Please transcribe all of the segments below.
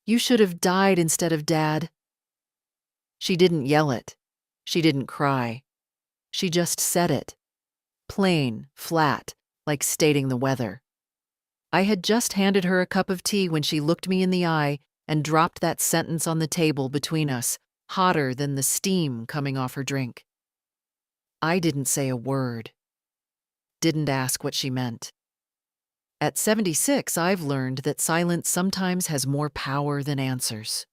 You should have died instead of Dad." She didn't yell it. She didn't cry. She just said it. Plain, flat, like stating the weather. I had just handed her a cup of tea when she looked me in the eye and dropped that sentence on the table between us, hotter than the steam coming off her drink. I didn't say a word. Didn't ask what she meant. At 76, I've learned that silence sometimes has more power than answers.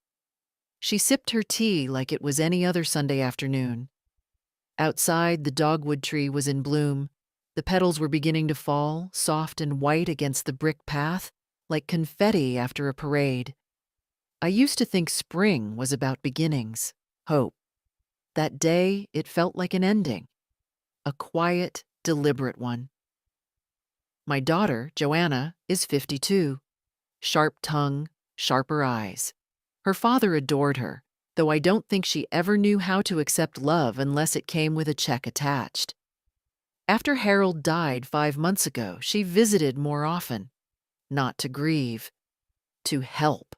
She sipped her tea like it was any other Sunday afternoon. Outside, the dogwood tree was in bloom. The petals were beginning to fall, soft and white against the brick path, like confetti after a parade. I used to think spring was about beginnings, hope. That day, it felt like an ending. A quiet, deliberate one. My daughter, Joanna, is 52. Sharp tongue, sharper eyes. Her father adored her, though I don't think she ever knew how to accept love unless it came with a check attached. After Harold died 5 months ago, she visited more often. Not to grieve, to help.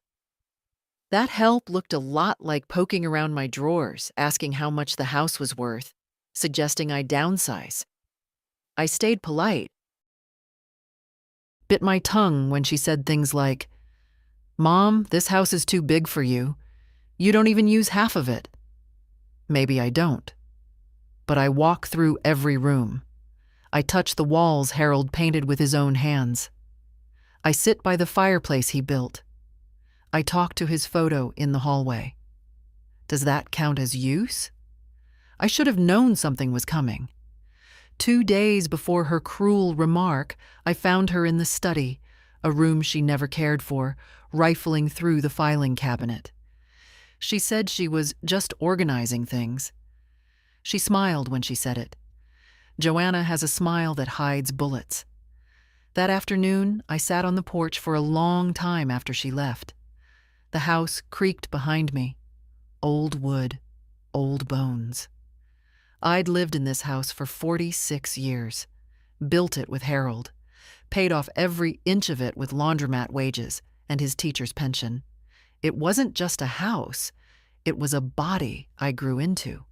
That help looked a lot like poking around my drawers, asking how much the house was worth, suggesting I downsize. I stayed polite. Bit my tongue when she said things like, "Mom, this house is too big for you. You don't even use half of it." Maybe I don't. But I walk through every room. I touch the walls Harold painted with his own hands. I sit by the fireplace he built. I talk to his photo in the hallway. Does that count as use? I should have known something was coming. 2 days before her cruel remark, I found her in the study, a room she never cared for, rifling through the filing cabinet. She said she was just organizing things. She smiled when she said it. Joanna has a smile that hides bullets. That afternoon, I sat on the porch for a long time after she left. The house creaked behind me. Old wood, old bones. I'd lived in this house for 46 years, built it with Harold, paid off every inch of it with laundromat wages and his teacher's pension. It wasn't just a house, it was a body I grew into.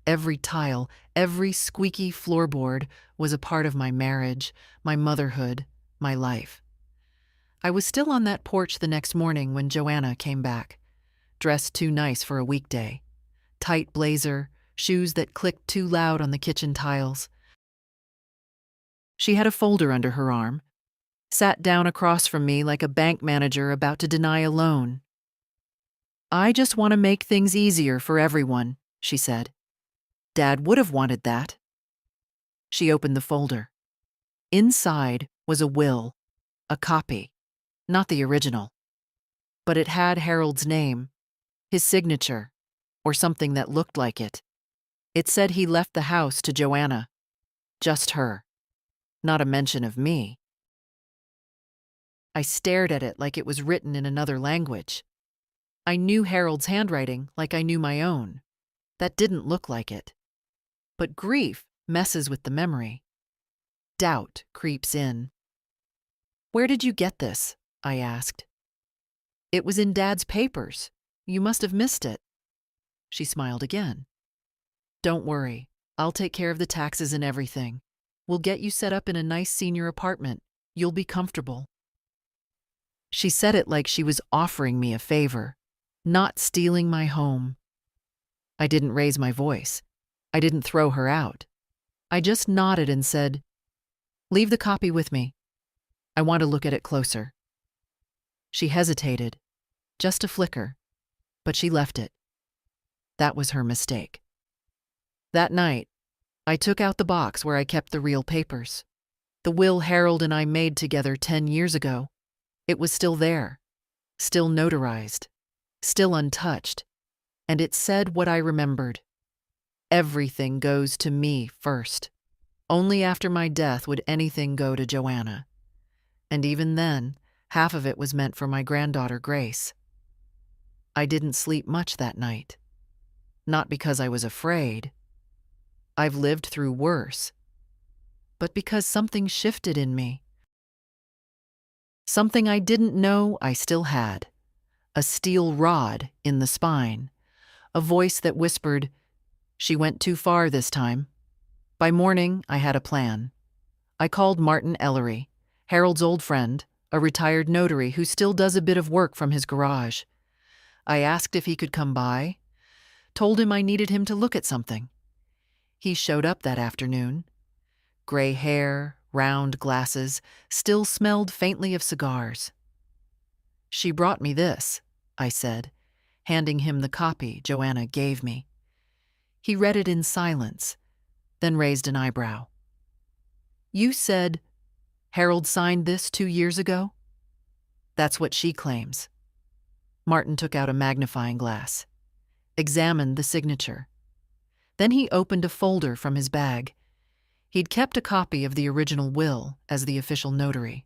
Every tile, every squeaky floorboard was a part of my marriage, my motherhood, my life. I was still on that porch the next morning when Joanna came back, dressed too nice for a weekday. Tight blazer, shoes that clicked too loud on the kitchen tiles. She had a folder under her arm, sat down across from me like a bank manager about to deny a loan. "I just want to make things easier for everyone," she said. "Dad would have wanted that." She opened the folder. Inside was a will, a copy, not the original. But it had Harold's name, his signature, or something that looked like it. It said he left the house to Joanna. Just her. Not a mention of me. I stared at it like it was written in another language. I knew Harold's handwriting like I knew my own. That didn't look like it. But grief messes with the memory. Doubt creeps in. "Where did you get this?" I asked. "It was in Dad's papers. You must have missed it." She smiled again. "Don't worry. I'll take care of the taxes and everything. We'll get you set up in a nice senior apartment. You'll be comfortable." She said it like she was offering me a favor, not stealing my home. I didn't raise my voice. I didn't throw her out. I just nodded and said, "Leave the copy with me. I want to look at it closer." She hesitated, just a flicker, but she left it. That was her mistake. That night, I took out the box where I kept the real papers. The will Harold and I made together 10 years ago. It was still there, still notarized, still untouched, and it said what I remembered. Everything goes to me first. Only after my death would anything go to Joanna. And even then, half of it was meant for my granddaughter Grace. I didn't sleep much that night. Not because I was afraid. I've lived through worse. But because something shifted in me. Something I didn't know I still had. a steel rod in the spine, a voice that whispered, "She went too far this time." By morning, I had a plan. I called Martin Ellery, Harold's old friend, a retired notary who still does a bit of work from his garage. I asked if he could come by, told him I needed him to look at something. He showed up that afternoon. Gray hair, round glasses, still smelled faintly of cigars. "She brought me this," I said, handing him the copy Joanna gave me. He read it in silence, then raised an eyebrow. "You said Harold signed this 2 years ago?" "That's what she claims." Martin took out a magnifying glass, examined the signature. Then he opened a folder from his bag. He'd kept a copy of the original will as the official notary.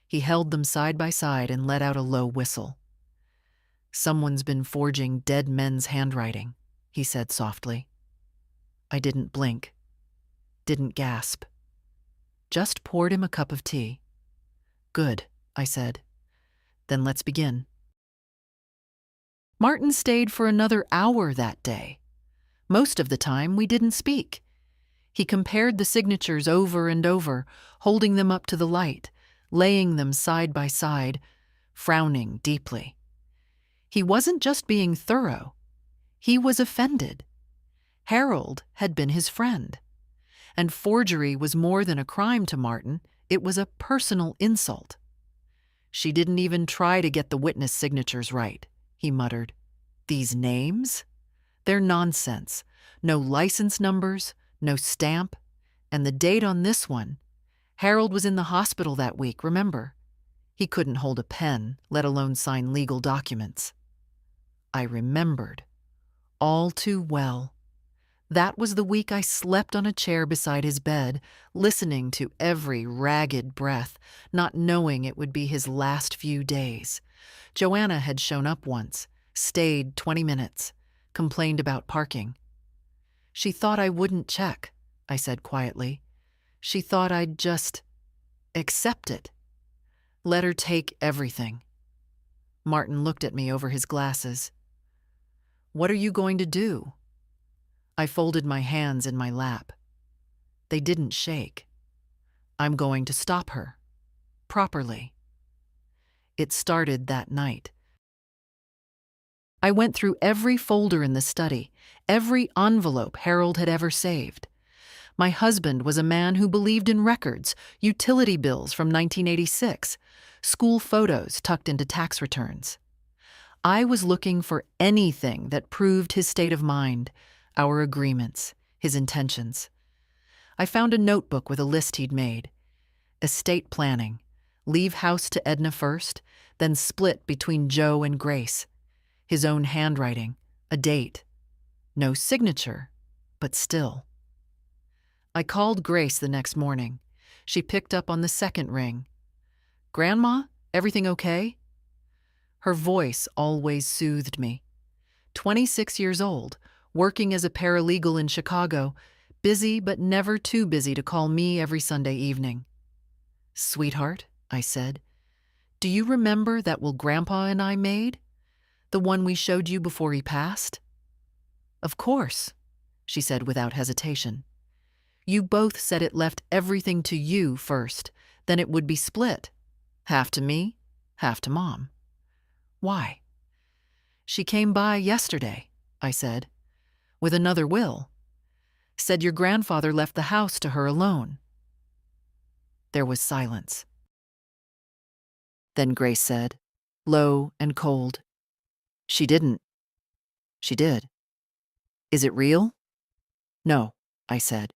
He held them side by side and let out a low whistle. "Someone's been forging dead men's handwriting," he said softly. I didn't blink, didn't gasp. Just poured him a cup of tea. "Good," I said. "Then let's begin." Martin stayed for another hour that day. Most of the time, we didn't speak. He compared the signatures over and over, holding them up to the light, laying them side by side, frowning deeply. He wasn't just being thorough. He was offended. Harold had been his friend. And forgery was more than a crime to Martin. It was a personal insult. "She didn't even try to get the witness signatures right," he muttered. "These names? They're nonsense. No license numbers, no stamp. And the date on this one. Harold was in the hospital that week, remember? He couldn't hold a pen, let alone sign legal documents." I remembered. All too well. That was the week I slept on a chair beside his bed, listening to every ragged breath, not knowing it would be his last few days. Joanna had shown up once, stayed 20 minutes, complained about parking. "She thought I wouldn't check," I said quietly. "She thought I'd just accept it. Let her take everything." Martin looked at me over his glasses. "What are you going to do?" I folded my hands in my lap. They didn't shake. "I'm going to stop her. Properly." It started that night. I went through every folder in the study, every envelope Harold had ever saved. My husband was a man who believed in records, utility bills from 1986, school photos tucked into tax returns. I was looking for anything that proved his state of mind, our agreements, his intentions. I found a notebook with a list he'd made. Estate planning, leave house to Edna first, then split between Joe and Grace. His own handwriting, a date. No signature, but still. I called Grace the next morning. She picked up on the second ring. "Grandma, everything okay?" Her voice always soothed me. 26 years old, working as a paralegal in Chicago, busy but never too busy to call me every Sunday evening. "Sweetheart," I said, "do you remember that will Grandpa and I made? The one we showed you before he passed?" "Of course," she said without hesitation. "You both said it left everything to you first, then it would be split. Half to me, half to Mom." "Why?" "She came by yesterday," I said, "with another will. Said your grandfather left the house to her alone." There was silence. Then Grace said, low and cold, "She didn't." "She did." "Is it real?" "No," I said,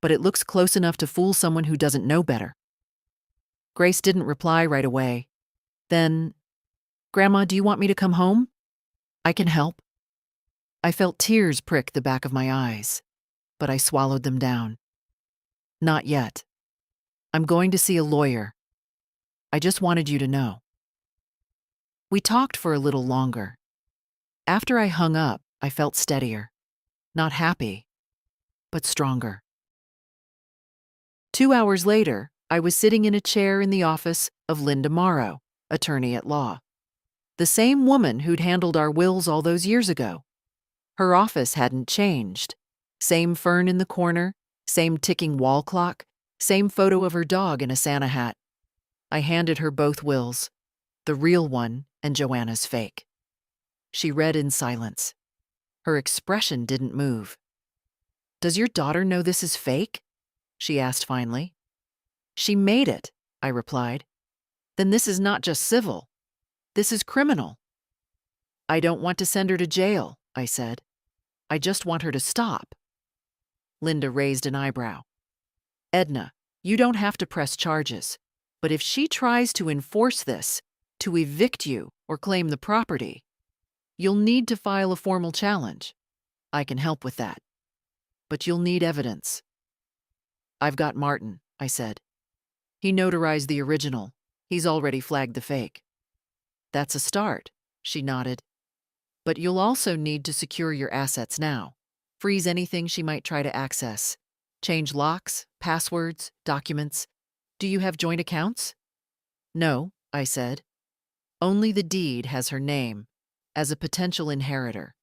"but it looks close enough to fool someone who doesn't know better." Grace didn't reply right away. Then, "Grandma, do you want me to come home? I can help." I felt tears prick the back of my eyes, but I swallowed them down. "Not yet. I'm going to see a lawyer. I just wanted you to know." We talked for a little longer. After I hung up, I felt steadier. Not happy, but stronger. 2 hours later, I was sitting in a chair in the office of Linda Morrow, attorney at law. The same woman who'd handled our wills all those years ago. Her office hadn't changed. Same fern in the corner, same ticking wall clock, same photo of her dog in a Santa hat. I handed her both wills, the real one and Joanna's fake. She read in silence. Her expression didn't move. "Does your daughter know this is fake?" she asked finally. "She made it," I replied. "Then this is not just civil. This is criminal." "I don't want to send her to jail," I said. "I just want her to stop." Linda raised an eyebrow. "Edna, you don't have to press charges, but if she tries to enforce this, to evict you or claim the property, you'll need to file a formal challenge. I can help with that. But you'll need evidence." "I've got Martin," I said. "He notarized the original. He's already flagged the fake." "That's a start," she nodded. "But you'll also need to secure your assets now. Freeze anything she might try to access. Change locks, passwords, documents. Do you have joint accounts?" "No," I said. "Only the deed has her name, as a potential inheritor.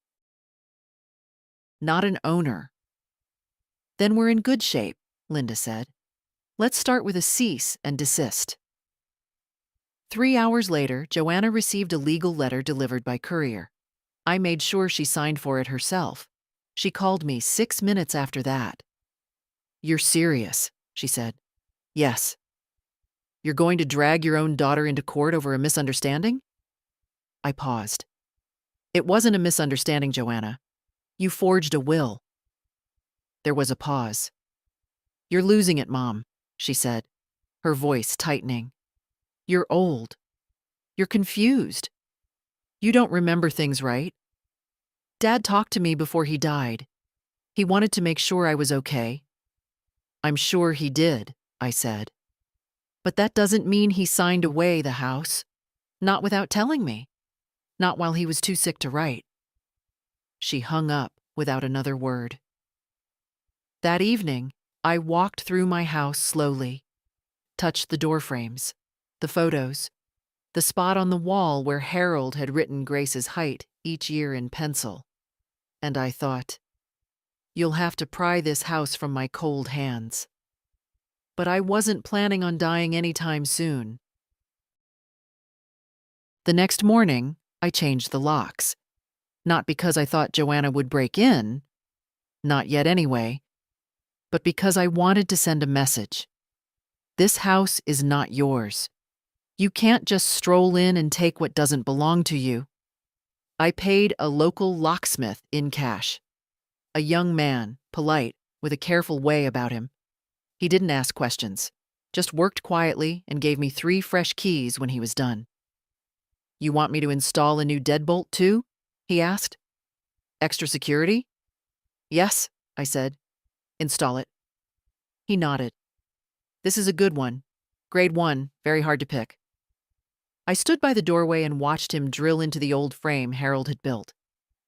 Not an owner." "Then we're in good shape," Linda said. "Let's start with a cease and desist." 3 hours later, Joanna received a legal letter delivered by courier. I made sure she signed for it herself. She called me 6 minutes after that. "You're serious," she said. "Yes." "You're going to drag your own daughter into court over a misunderstanding?" I paused. "It wasn't a misunderstanding, Joanna. You forged a will." There was a pause. "You're losing it, Mom," she said, her voice tightening. "You're old. You're confused. You don't remember things right. Dad talked to me before he died. He wanted to make sure I was okay." "I'm sure he did," I said. "But that doesn't mean he signed away the house. Not without telling me. Not while he was too sick to write." She hung up without another word. That evening, I walked through my house slowly, touched the door frames, the photos, the spot on the wall where Harold had written Grace's height each year in pencil. And I thought, you'll have to pry this house from my cold hands. But I wasn't planning on dying anytime soon. The next morning, I changed the locks. Not because I thought Joanna would break in, not yet anyway, but because I wanted to send a message. This house is not yours. You can't just stroll in and take what doesn't belong to you. I paid a local locksmith in cash. A young man, polite, with a careful way about him. He didn't ask questions, just worked quietly and gave me 3 fresh keys when he was done. "You want me to install a new deadbolt too?" he asked. "Extra security?" "Yes," I said. "Install it." He nodded. "This is a good one. Grade 1, very hard to pick." I stood by the doorway and watched him drill into the old frame Harold had built.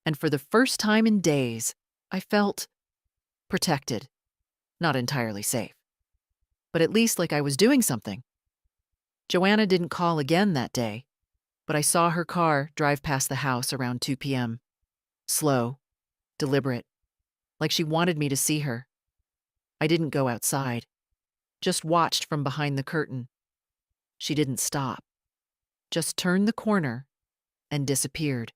And for the first time in days, I felt protected. Not entirely safe. But at least like I was doing something. Joanna didn't call again that day, but I saw her car drive past the house around 2 p.m. Slow, deliberate, like she wanted me to see her. I didn't go outside, just watched from behind the curtain. She didn't stop, just turned the corner and disappeared.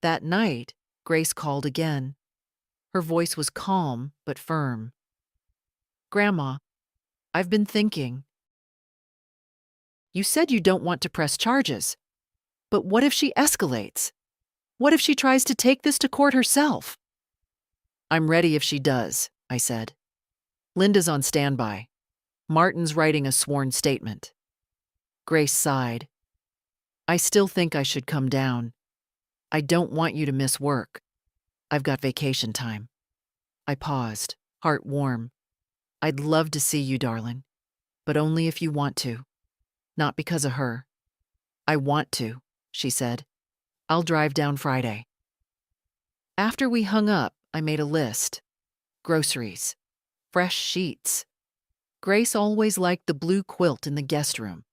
That night, Grace called again. Her voice was calm but firm. "Grandma, I've been thinking. You said you don't want to press charges, but what if she escalates? What if she tries to take this to court herself?" "I'm ready if she does," I said. "Linda's on standby. Martin's writing a sworn statement." Grace sighed. "I still think I should come down. I don't want you to miss work. I've got vacation time." I paused, heart warm. "I'd love to see you, darling, but only if you want to. Not because of her." "I want to," she said. "I'll drive down Friday." After we hung up, I made a list. Groceries. Fresh sheets. Grace always liked the blue quilt in the guest room.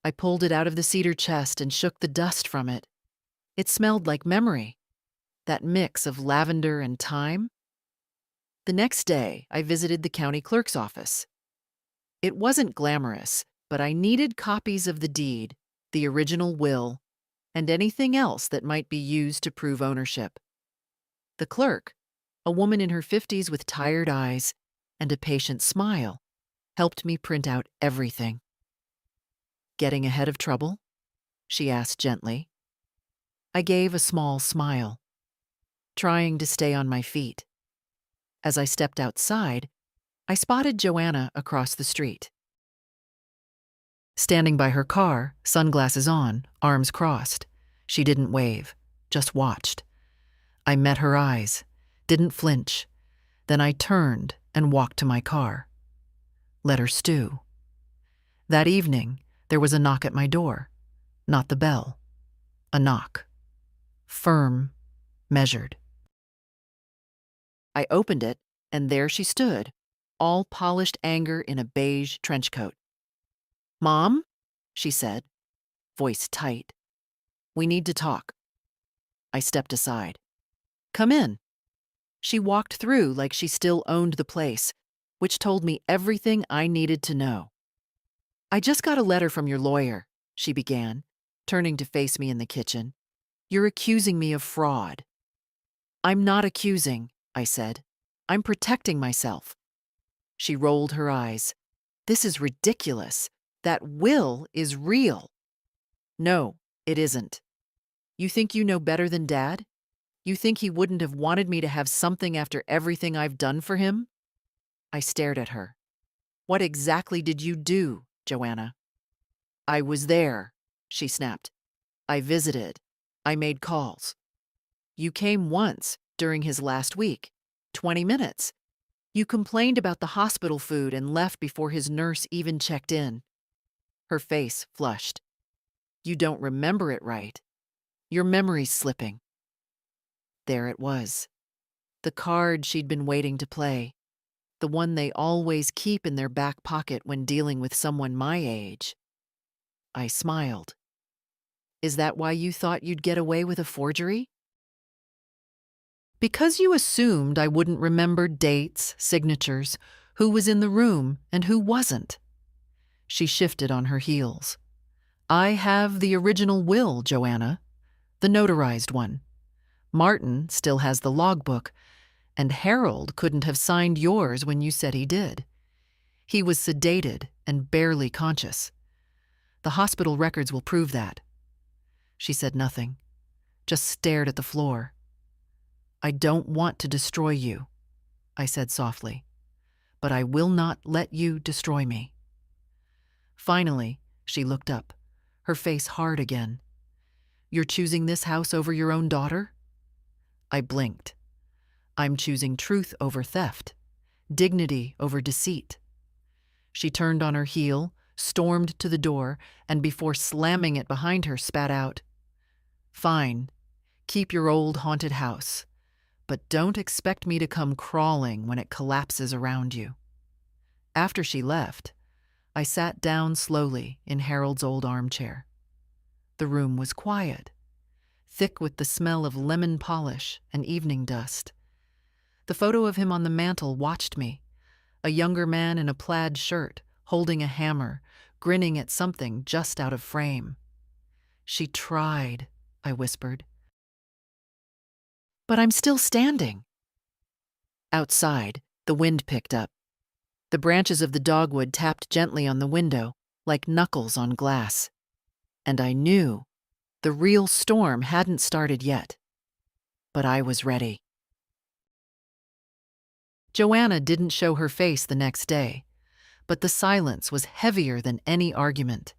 I pulled it out of the cedar chest and shook the dust from it. It smelled like memory, that mix of lavender and thyme. The next day, I visited the county clerk's office. It wasn't glamorous, but I needed copies of the deed, the original will, and anything else that might be used to prove ownership. The clerk, a woman in her 50s with tired eyes and a patient smile, helped me print out everything. "Getting ahead of trouble?" she asked gently. I gave a small smile, trying to stay on my feet. As I stepped outside, I spotted Joanna across the street. Standing by her car, sunglasses on, arms crossed. She didn't wave, just watched. I met her eyes, didn't flinch. Then I turned and walked to my car. Let her stew. That evening, there was a knock at my door. Not the bell. A knock. Firm, measured. I opened it, and there she stood, all polished anger in a beige trench coat. "Mom," she said, voice tight. "We need to talk." I stepped aside. "Come in." She walked through like she still owned the place, which told me everything I needed to know. "I just got a letter from your lawyer," she began, turning to face me in the kitchen. "You're accusing me of fraud." "I'm not accusing," I said. "I'm protecting myself." She rolled her eyes. "This is ridiculous. That will is real." "No, it isn't. You think you know better than Dad? You think he wouldn't have wanted me to have something after everything I've done for him?" I stared at her. "What exactly did you do, Joanna?" "I was there," she snapped. "I visited. I made calls. You came once during his last week, 20 minutes. You complained about the hospital food and left before his nurse even checked in." Her face flushed. "You don't remember it right. Your memory's slipping." There it was. The card she'd been waiting to play. The one they always keep in their back pocket when dealing with someone my age. I smiled. "Is that why you thought you'd get away with a forgery?" "Because you assumed I wouldn't remember dates, signatures, who was in the room and who wasn't." She shifted on her heels. "I have the original will, Joanna. The notarized one. Martin still has the logbook, and Harold couldn't have signed yours when you said he did. He was sedated and barely conscious. The hospital records will prove that." She said nothing, just stared at the floor. "I don't want to destroy you," I said softly, "but I will not let you destroy me." Finally, she looked up, her face hard again. "You're choosing this house over your own daughter?" I blinked. "I'm choosing truth over theft, dignity over deceit." She turned on her heel, stormed to the door, and before slamming it behind her, spat out, "Fine, keep your old haunted house, but don't expect me to come crawling when it collapses around you." After she left, I sat down slowly in Harold's old armchair. The room was quiet, thick with the smell of lemon polish and evening dust. The photo of him on the mantel watched me, a younger man in a plaid shirt, holding a hammer, grinning at something just out of frame. "She tried," I whispered. "But I'm still standing." Outside, the wind picked up. The branches of the dogwood tapped gently on the window, like knuckles on glass. And I knew the real storm hadn't started yet. But I was ready. Joanna didn't show her face the next day, but the silence was heavier than any argument.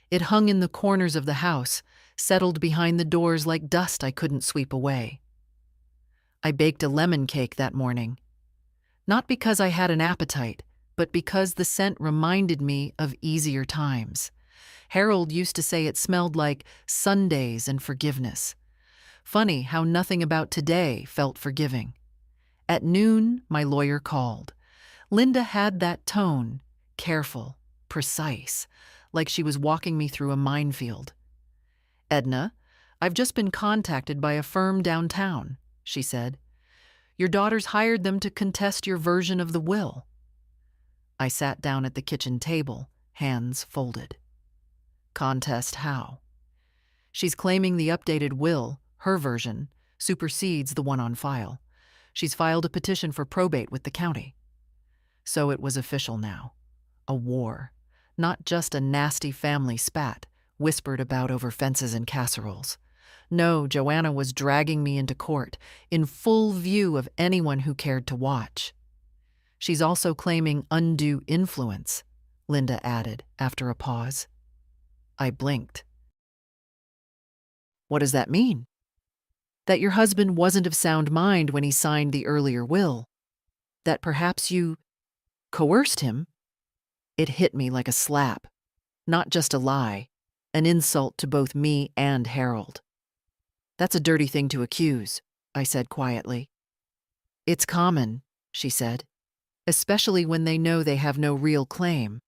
It hung in the corners of the house, settled behind the doors like dust I couldn't sweep away. I baked a lemon cake that morning. Not because I had an appetite, but because the scent reminded me of easier times. Harold used to say it smelled like Sundays and forgiveness. Funny how nothing about today felt forgiving. At noon, my lawyer called. Linda had that tone, careful, precise, like she was walking me through a minefield. "Edna, I've just been contacted by a firm downtown," she said. "Your daughters hired them to contest your version of the will." I sat down at the kitchen table, hands folded. Contest how? She's claiming the updated will, her version, supersedes the one on file. She's filed a petition for probate with the county. So it was official now. A war. Not just a nasty family spat, whispered about over fences and casseroles. No, Joanna was dragging me into court, in full view of anyone who cared to watch. She's also claiming undue influence, Linda added after a pause. I blinked. What does that mean? That your husband wasn't of sound mind when he signed the earlier will. That perhaps you coerced him? It hit me like a slap. Not just a lie, an insult to both me and Harold. That's a dirty thing to accuse, I said quietly. It's common, she said, especially when they know they have no real claim.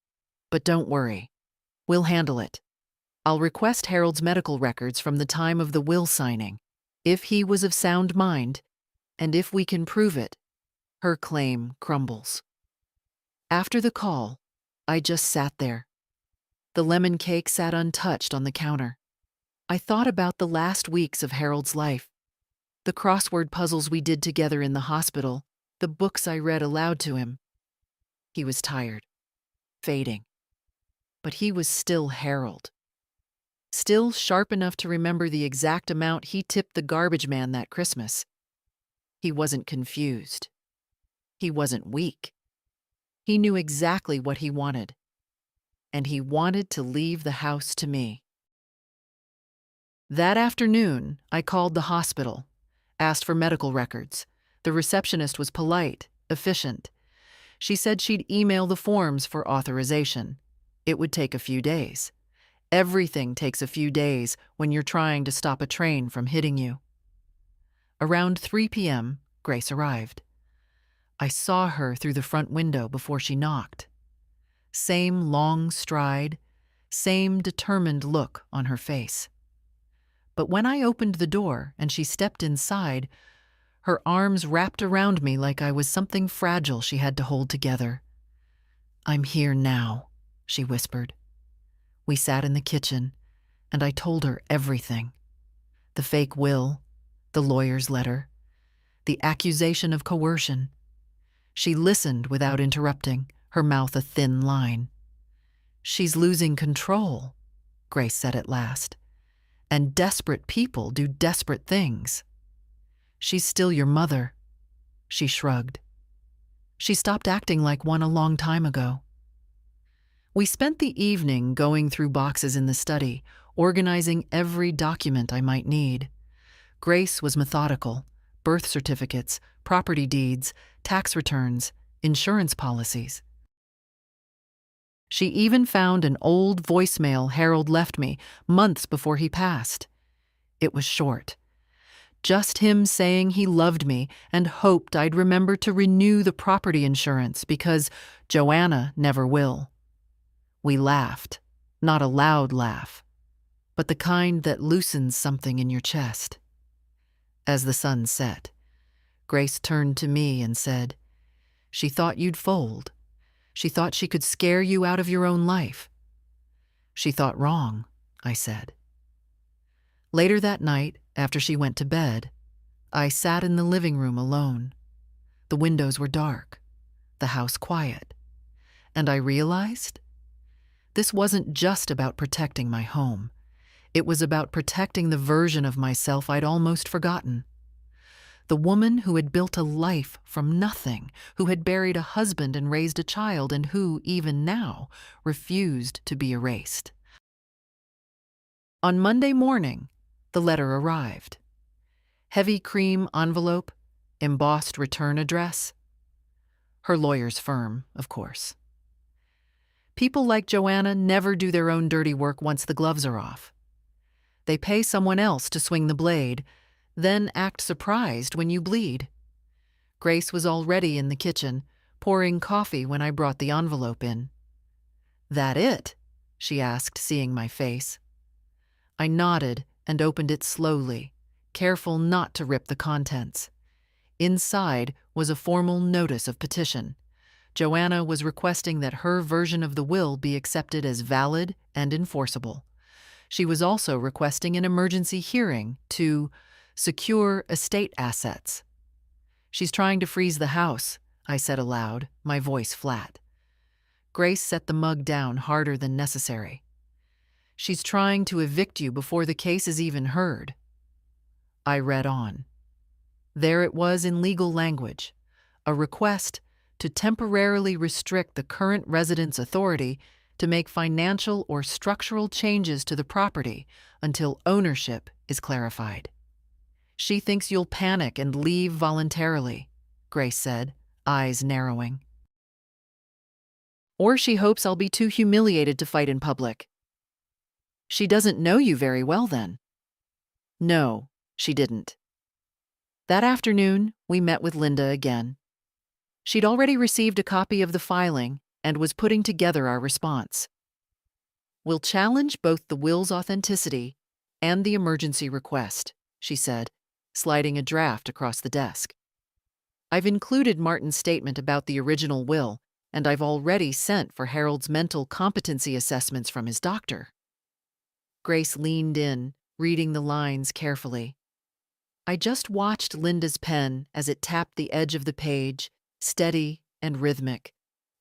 But don't worry. We'll handle it. I'll request Harold's medical records from the time of the will signing. If he was of sound mind, and if we can prove it, her claim crumbles. After the call, I just sat there. The lemon cake sat untouched on the counter. I thought about the last weeks of Harold's life, the crossword puzzles we did together in the hospital, the books I read aloud to him. He was tired, fading. But he was still Harold. Still sharp enough to remember the exact amount he tipped the garbage man that Christmas. He wasn't confused. He wasn't weak. He knew exactly what he wanted. And he wanted to leave the house to me. That afternoon, I called the hospital, asked for medical records. The receptionist was polite, efficient. She said she'd email the forms for authorization. It would take a few days. Everything takes a few days when you're trying to stop a train from hitting you. Around 3 p.m., Grace arrived. I saw her through the front window before she knocked. Same long stride, same determined look on her face. But when I opened the door and she stepped inside, her arms wrapped around me like I was something fragile she had to hold together. "I'm here now," she whispered. We sat in the kitchen, and I told her everything. The fake will, the lawyer's letter, the accusation of coercion. She listened without interrupting, her mouth a thin line. "She's losing control," Grace said at last. "And desperate people do desperate things. She's still your mother." She shrugged. "She stopped acting like one a long time ago." We spent the evening going through boxes in the study, organizing every document I might need. Grace was methodical: birth certificates, property deeds, tax returns, insurance policies. She even found an old voicemail Harold left me months before he passed. It was short. Just him saying he loved me and hoped I'd remember to renew the property insurance because Joanna never will. We laughed, not a loud laugh, but the kind that loosens something in your chest. As the sun set, Grace turned to me and said, "She thought you'd fold. She thought she could scare you out of your own life." "She thought wrong," I said. Later that night, after she went to bed, I sat in the living room alone. The windows were dark, the house quiet, and I realized this wasn't just about protecting my home. It was about protecting the version of myself I'd almost forgotten. The woman who had built a life from nothing, who had buried a husband and raised a child, and who, even now, refused to be erased. On Monday morning, the letter arrived. Heavy cream envelope, embossed return address. Her lawyer's firm, of course. People like Joanna never do their own dirty work once the gloves are off. They pay someone else to swing the blade, then act surprised when you bleed. Grace was already in the kitchen, pouring coffee when I brought the envelope in. "That it?" she asked, seeing my face. I nodded and opened it slowly, careful not to rip the contents. Inside was a formal notice of petition. Joanna was requesting that her version of the will be accepted as valid and enforceable. She was also requesting an emergency hearing to secure estate assets. "She's trying to freeze the house," I said aloud, my voice flat. Grace set the mug down harder than necessary. "She's trying to evict you before the case is even heard." I read on. There it was in legal language, a request to temporarily restrict the current resident's authority to make financial or structural changes to the property until ownership is clarified. "She thinks you'll panic and leave voluntarily," Grace said, eyes narrowing. "Or she hopes I'll be too humiliated to fight in public." "She doesn't know you very well then." No, she didn't. That afternoon, we met with Linda again. She'd already received a copy of the filing and was putting together our response. "We'll challenge both the will's authenticity and the emergency request," she said, sliding a draft across the desk. "I've included Martin's statement about the original will, and I've already sent for Harold's mental competency assessments from his doctor." Grace leaned in, reading the lines carefully. I just watched Linda's pen as it tapped the edge of the page, steady and rhythmic,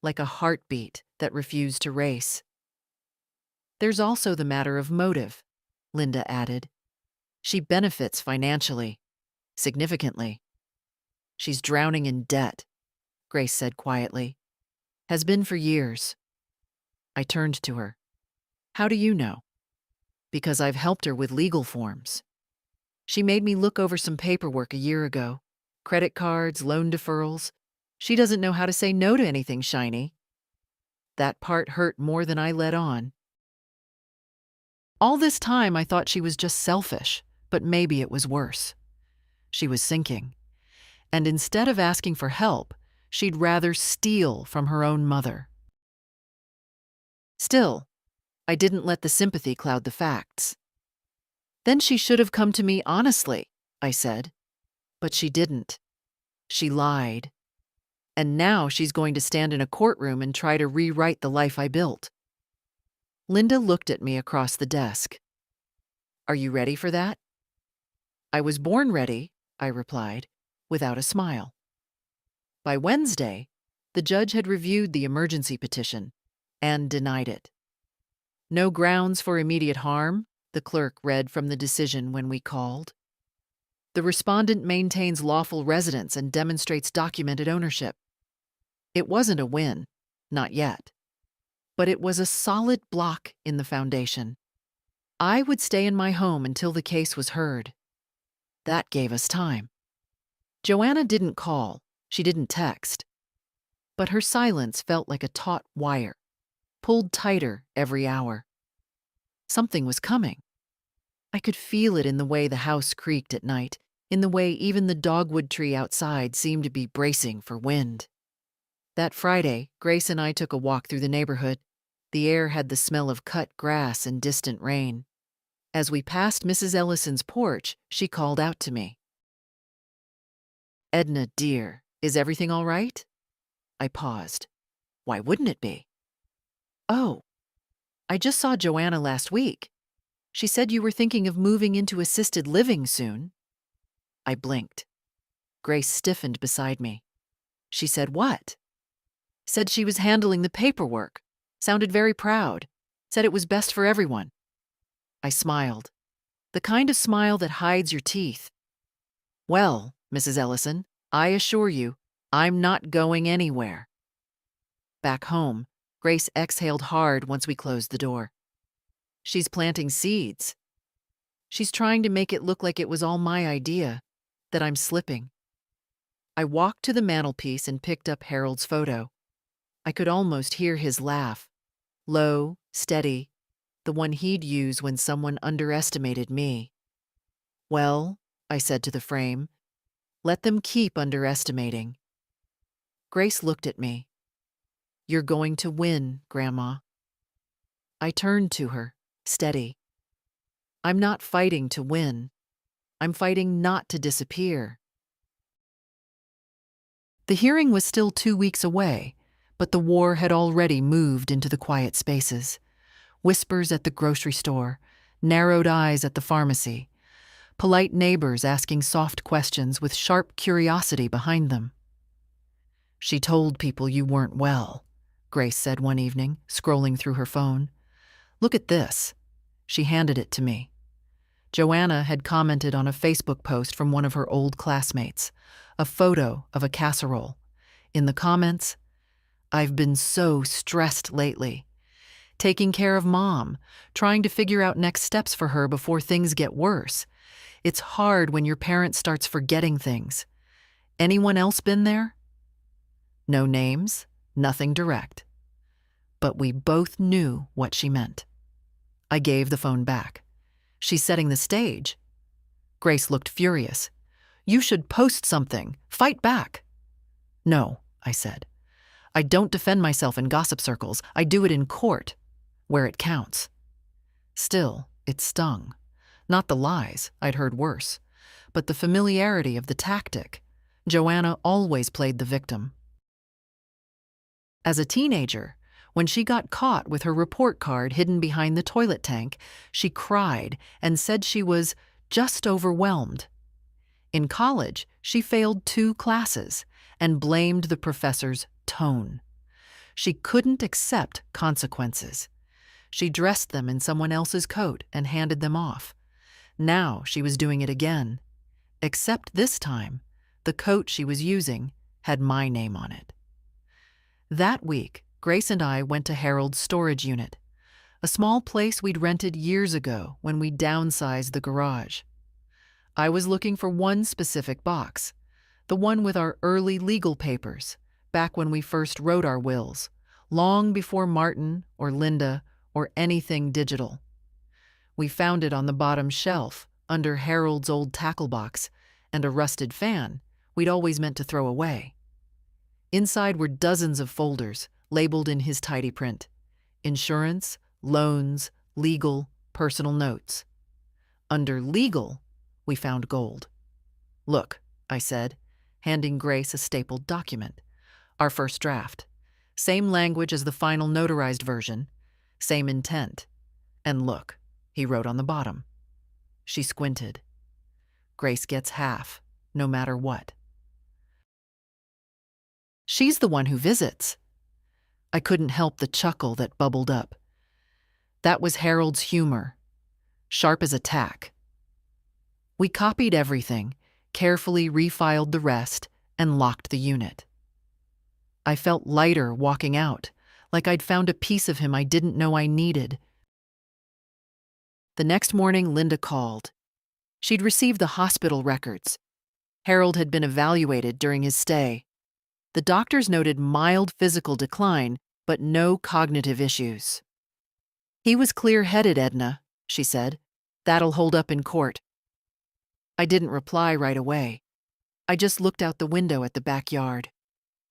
like a heartbeat that refused to race. "There's also the matter of motive," Linda added. "She benefits financially, significantly." "She's drowning in debt," Grace said quietly. "Has been for years." I turned to her. "How do you know?" "Because I've helped her with legal forms. She made me look over some paperwork a year ago. Credit cards, loan deferrals. She doesn't know how to say no to anything shiny." That part hurt more than I let on. All this time I thought she was just selfish, but maybe it was worse. She was sinking. And instead of asking for help, she'd rather steal from her own mother. Still, I didn't let the sympathy cloud the facts. "Then she should have come to me honestly," I said. But she didn't. She lied. And now she's going to stand in a courtroom and try to rewrite the life I built. Linda looked at me across the desk. "Are you ready for that?" "I was born ready," I replied, without a smile. By Wednesday, the judge had reviewed the emergency petition and denied it. "No grounds for immediate harm," the clerk read from the decision when we called. "The respondent maintains lawful residence and demonstrates documented ownership." It wasn't a win, not yet. But it was a solid block in the foundation. I would stay in my home until the case was heard. That gave us time. Joanna didn't call, she didn't text. But her silence felt like a taut wire, pulled tighter every hour. Something was coming. I could feel it in the way the house creaked at night, in the way even the dogwood tree outside seemed to be bracing for wind. That Friday, Grace and I took a walk through the neighborhood. The air had the smell of cut grass and distant rain. As we passed Mrs. Ellison's porch, she called out to me. "Edna, dear, is everything all right?" I paused. Why wouldn't it be? "Oh, I just saw Joanna last week. She said you were thinking of moving into assisted living soon." I blinked. Grace stiffened beside me. She said what? Said she was handling the paperwork. Sounded very proud. Said it was best for everyone. I smiled. The kind of smile that hides your teeth. "Well, Mrs. Ellison, I assure you, I'm not going anywhere." Back home, Grace exhaled hard once we closed the door. "She's planting seeds. She's trying to make it look like it was all my idea, that I'm slipping." I walked to the mantelpiece and picked up Harold's photo. I could almost hear his laugh. Low, steady, the one he'd use when someone underestimated me. "Well," I said to the frame, "let them keep underestimating." Grace looked at me. "You're going to win, Grandma." I turned to her, steady. I'm not fighting to win. I'm fighting not to disappear. The hearing was still 2 weeks away, but the war had already moved into the quiet spaces. Whispers at the grocery store, narrowed eyes at the pharmacy, polite neighbors asking soft questions with sharp curiosity behind them. She told people you weren't well, Grace said one evening, scrolling through her phone. Look at this. She handed it to me. Joanna had commented on a Facebook post from one of her old classmates, a photo of a casserole. In the comments, I've been so stressed lately. Taking care of Mom, trying to figure out next steps for her before things get worse. It's hard when your parent starts forgetting things. Anyone else been there? No names, nothing direct. But we both knew what she meant. I gave the phone back. She's setting the stage. Grace looked furious. You should post something. Fight back. No, I said. I don't defend myself in gossip circles. I do it in court, where it counts. Still, it stung. Not the lies, I'd heard worse, but the familiarity of the tactic. Joanna always played the victim. As a teenager, when she got caught with her report card hidden behind the toilet tank, she cried and said she was just overwhelmed. In college, she failed 2 classes and blamed the professor's tone. She couldn't accept consequences. She dressed them in someone else's coat and handed them off. Now she was doing it again. Except this time, the coat she was using had my name on it. That week, Grace and I went to Harold's storage unit, a small place we'd rented years ago when we downsized the garage. I was looking for one specific box, the one with our early legal papers, back when we first wrote our wills, long before Martin or Linda or anything digital. We found it on the bottom shelf, under Harold's old tackle box, and a rusted fan we'd always meant to throw away. Inside were dozens of folders, labeled in his tidy print. Insurance, loans, legal, personal notes. Under legal, we found gold. Look, I said, handing Grace a stapled document. Our first draft. Same language as the final notarized version. Same intent. And look, he wrote on the bottom. She squinted. Grace gets half, no matter what. She's the one who visits. I couldn't help the chuckle that bubbled up. That was Harold's humor, sharp as a tack. We copied everything, carefully refiled the rest, and locked the unit. I felt lighter walking out, like I'd found a piece of him I didn't know I needed. The next morning, Linda called. She'd received the hospital records. Harold had been evaluated during his stay. The doctors noted mild physical decline, but no cognitive issues. He was clear-headed, Edna, she said. That'll hold up in court. I didn't reply right away. I just looked out the window at the backyard.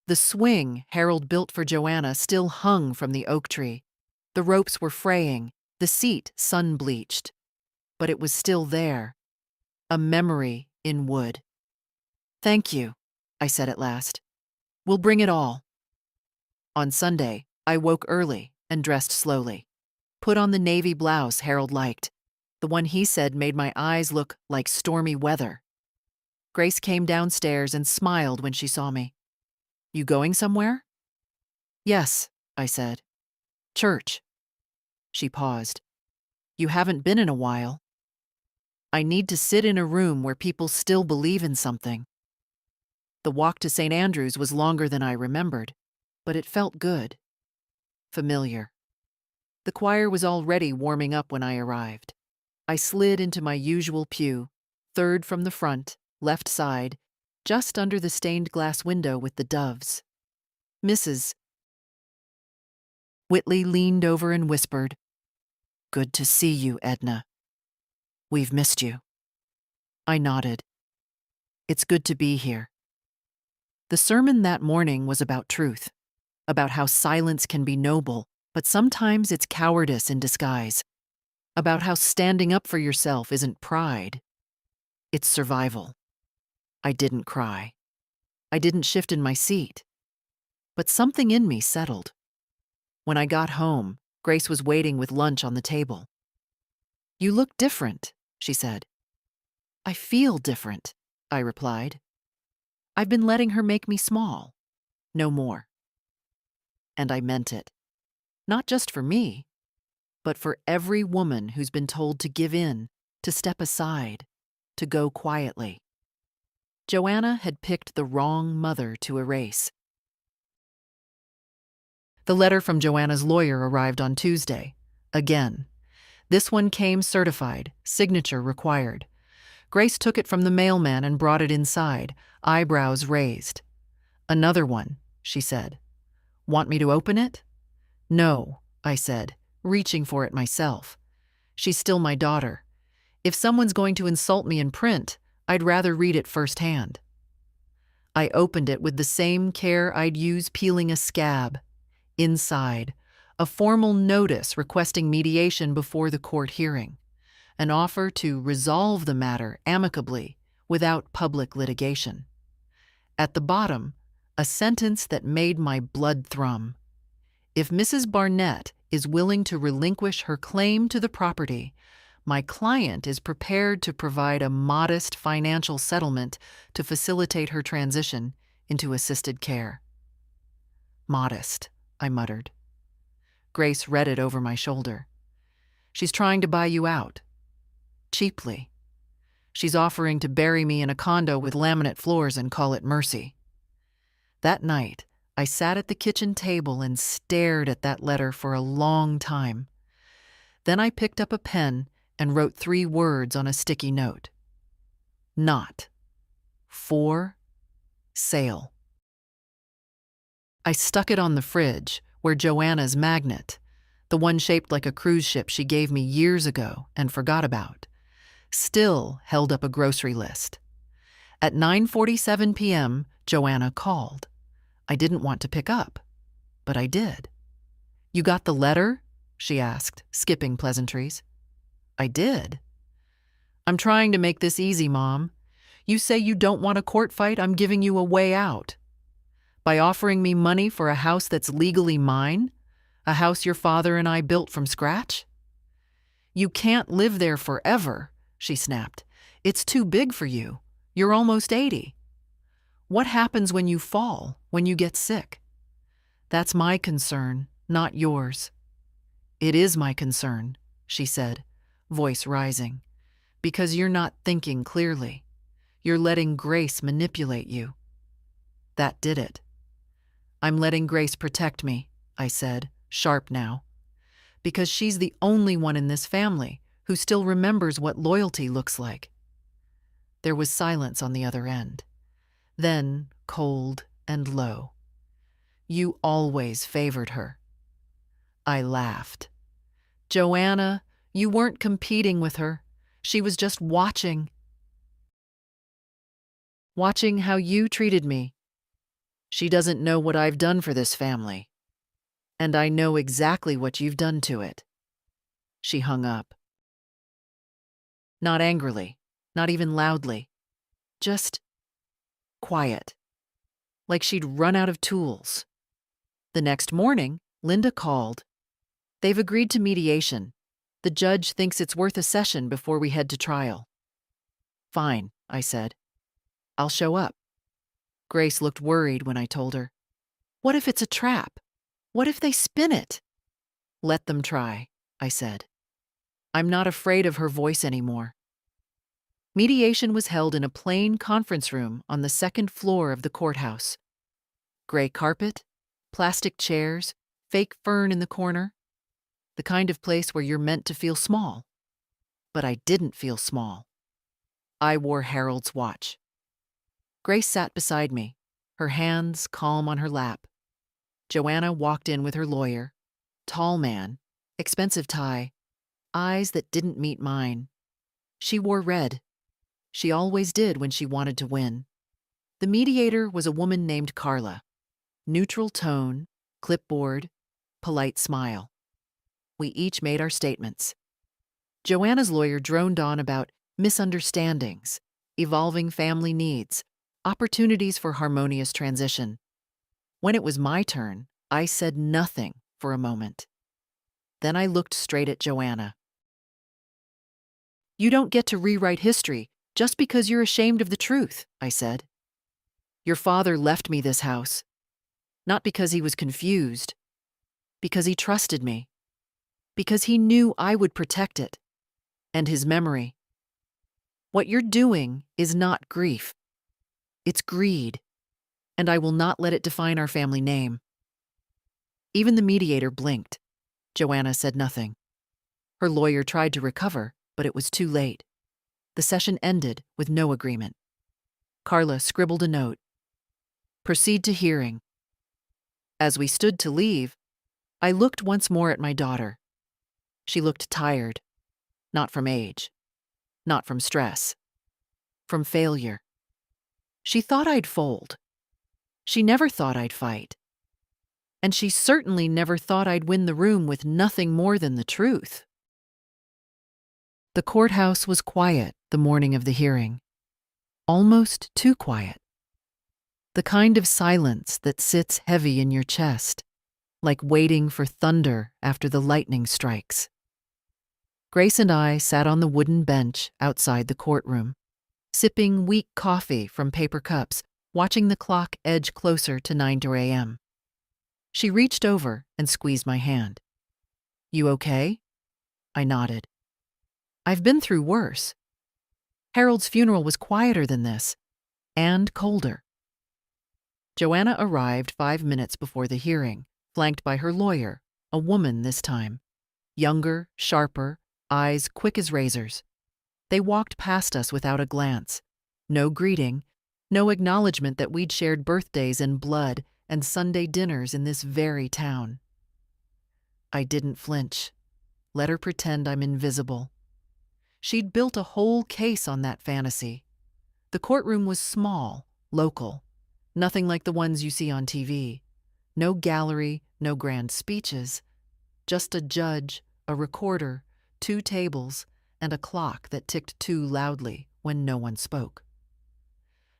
The swing Harold built for Joanna still hung from the oak tree. The ropes were fraying, the seat sun-bleached. But it was still there, a memory in wood. Thank you, I said at last. We'll bring it all. On Sunday, I woke early and dressed slowly. Put on the navy blouse Harold liked, the one he said made my eyes look like stormy weather. Grace came downstairs and smiled when she saw me. You going somewhere? Yes, I said. Church. She paused. You haven't been in a while. I need to sit in a room where people still believe in something. The walk to St. Andrew's was longer than I remembered, but it felt good. Familiar. The choir was already warming up when I arrived. I slid into my usual pew, third from the front, left side, just under the stained glass window with the doves. Mrs. Whitley leaned over and whispered, Good to see you, Edna. We've missed you. I nodded. It's good to be here. The sermon that morning was about truth, about how silence can be noble But sometimes it's cowardice in disguise, about how standing up for yourself isn't pride, it's survival. I didn't cry. I didn't shift in my seat. But something in me settled. When I got home, Grace was waiting with lunch on the table. "You look different," she said. "I feel different," I replied. "I've been letting her make me small. No more." And I meant it. Not just for me, but for every woman who's been told to give in, to step aside, to go quietly. Joanna had picked the wrong mother to erase. The letter from Joanna's lawyer arrived on Tuesday. Again. This one came certified, signature required. Grace took it from the mailman and brought it inside, eyebrows raised. "Another one," she said. "Want me to open it?" "No," I said, reaching for it myself. "She's still my daughter. If someone's going to insult me in print, I'd rather read it firsthand." I opened it with the same care I'd use peeling a scab. Inside, a formal notice requesting mediation before the court hearing, an offer to resolve the matter amicably without public litigation. At the bottom, a sentence that made my blood thrum. If Mrs. Barnett is willing to relinquish her claim to the property, my client is prepared to provide a modest financial settlement to facilitate her transition into assisted care. "Modest," I muttered. Grace read it over my shoulder. "She's trying to buy you out. Cheaply. She's offering to bury me in a condo with laminate floors and call it mercy." That night, I sat at the kitchen table and stared at that letter for a long time. Then I picked up a pen and wrote 3 words on a sticky note. Not. For. Sale. I stuck it on the fridge, where Joanna's magnet, the one shaped like a cruise ship she gave me years ago and forgot about, still held up a grocery list. At 9:47 p.m., Joanna called. I didn't want to pick up, but I did. "You got the letter?" she asked, skipping pleasantries. I did. "I'm trying to make this easy, Mom. You say you don't want a court fight, I'm giving you a way out. By offering me money for a house that's legally mine, a house your father and I built from scratch?" "You can't live there forever," she snapped. "It's too big for you. You're almost 80. What happens when you fall, when you get sick? That's my concern, not yours." "It is my concern," she said, voice rising, "because you're not thinking clearly. You're letting Grace manipulate you." That did it. "I'm letting Grace protect me," I said, sharp now, "because she's the only one in this family who still remembers what loyalty looks like." There was silence on the other end. Then, cold and low. "You always favored her." I laughed. "Joanna, you weren't competing with her. She was just watching. Watching how you treated me. She doesn't know what I've done for this family. And I know exactly what you've done to it." She hung up. Not angrily, not even loudly. Just quiet. Like she'd run out of tools. The next morning, Linda called. "They've agreed to mediation. The judge thinks it's worth a session before we head to trial." "Fine," I said. "I'll show up." Grace looked worried when I told her. "What if it's a trap? What if they spin it?" "Let them try," I said. I'm not afraid of her voice anymore. Mediation was held in a plain conference room on the 2nd floor of the courthouse. Gray carpet, plastic chairs, fake fern in the corner. The kind of place where you're meant to feel small. But I didn't feel small. I wore Harold's watch. Grace sat beside me, her hands calm on her lap. Joanna walked in with her lawyer, tall man, expensive tie, eyes that didn't meet mine. She wore red. She always did when she wanted to win. The mediator was a woman named Carla. Neutral tone, clipboard, polite smile. We each made our statements. Joanna's lawyer droned on about misunderstandings, evolving family needs, opportunities for harmonious transition. When it was my turn, I said nothing for a moment. Then I looked straight at Joanna. "You don't get to rewrite history just because you're ashamed of the truth," I said. "Your father left me this house, not because he was confused, because he trusted me, because he knew I would protect it, and his memory. What you're doing is not grief. It's greed, and I will not let it define our family name." Even the mediator blinked. Joanna said nothing. Her lawyer tried to recover, but it was too late. The session ended with no agreement. Carla scribbled a note. "Proceed to hearing." As we stood to leave, I looked once more at my daughter. She looked tired, not from age, not from stress, from failure. She thought I'd fold. She never thought I'd fight. And she certainly never thought I'd win the room with nothing more than the truth. The courthouse was quiet the morning of the hearing. Almost too quiet. The kind of silence that sits heavy in your chest, like waiting for thunder after the lightning strikes. Grace and I sat on the wooden bench outside the courtroom, sipping weak coffee from paper cups, watching the clock edge closer to 9 a.m. She reached over and squeezed my hand. "You okay?" I nodded. "I've been through worse. Harold's funeral was quieter than this, and colder." Joanna arrived 5 minutes before the hearing, flanked by her lawyer, a woman this time. Younger, sharper, eyes quick as razors. They walked past us without a glance. No greeting, no acknowledgement that we'd shared birthdays and blood and Sunday dinners in this very town. I didn't flinch. Let her pretend I'm invisible. She'd built a whole case on that fantasy. The courtroom was small, local, nothing like the ones you see on TV. No gallery, no grand speeches. Just a judge, a recorder, 2 tables, and a clock that ticked too loudly when no one spoke.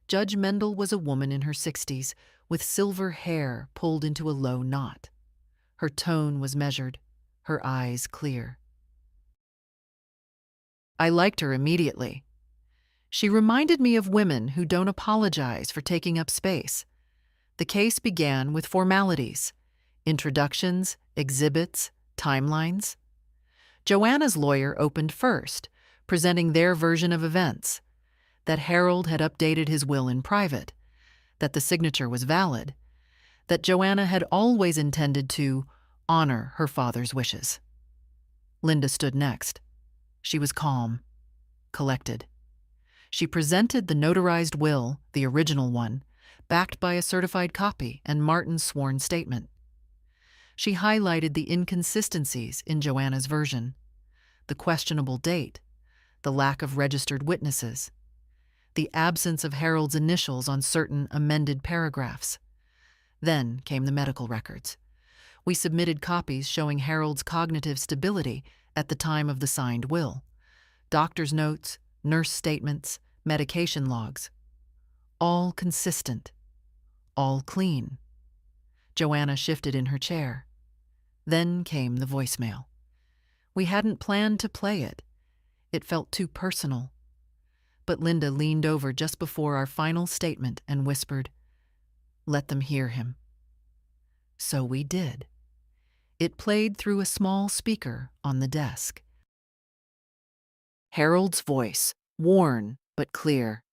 Judge Mendel was a woman in her 60s, with silver hair pulled into a low knot. Her tone was measured, her eyes clear. I liked her immediately. She reminded me of women who don't apologize for taking up space. The case began with formalities, introductions, exhibits, timelines. Joanna's lawyer opened first, presenting their version of events, that Harold had updated his will in private, that the signature was valid, that Joanna had always intended to honor her father's wishes. Linda stood next. She was calm, collected. She presented the notarized will, the original one, backed by a certified copy and Martin's sworn statement. She highlighted the inconsistencies in Joanna's version, the questionable date, the lack of registered witnesses, the absence of Harold's initials on certain amended paragraphs. Then came the medical records. We submitted copies showing Harold's cognitive stability at the time of the signed will, doctor's notes, nurse statements, medication logs. All consistent, all clean. Joanna shifted in her chair. Then came the voicemail. We hadn't planned to play it. It felt too personal. But Linda leaned over just before our final statement and whispered, "Let them hear him." So we did. It played through a small speaker on the desk. Harold's voice, worn but clear.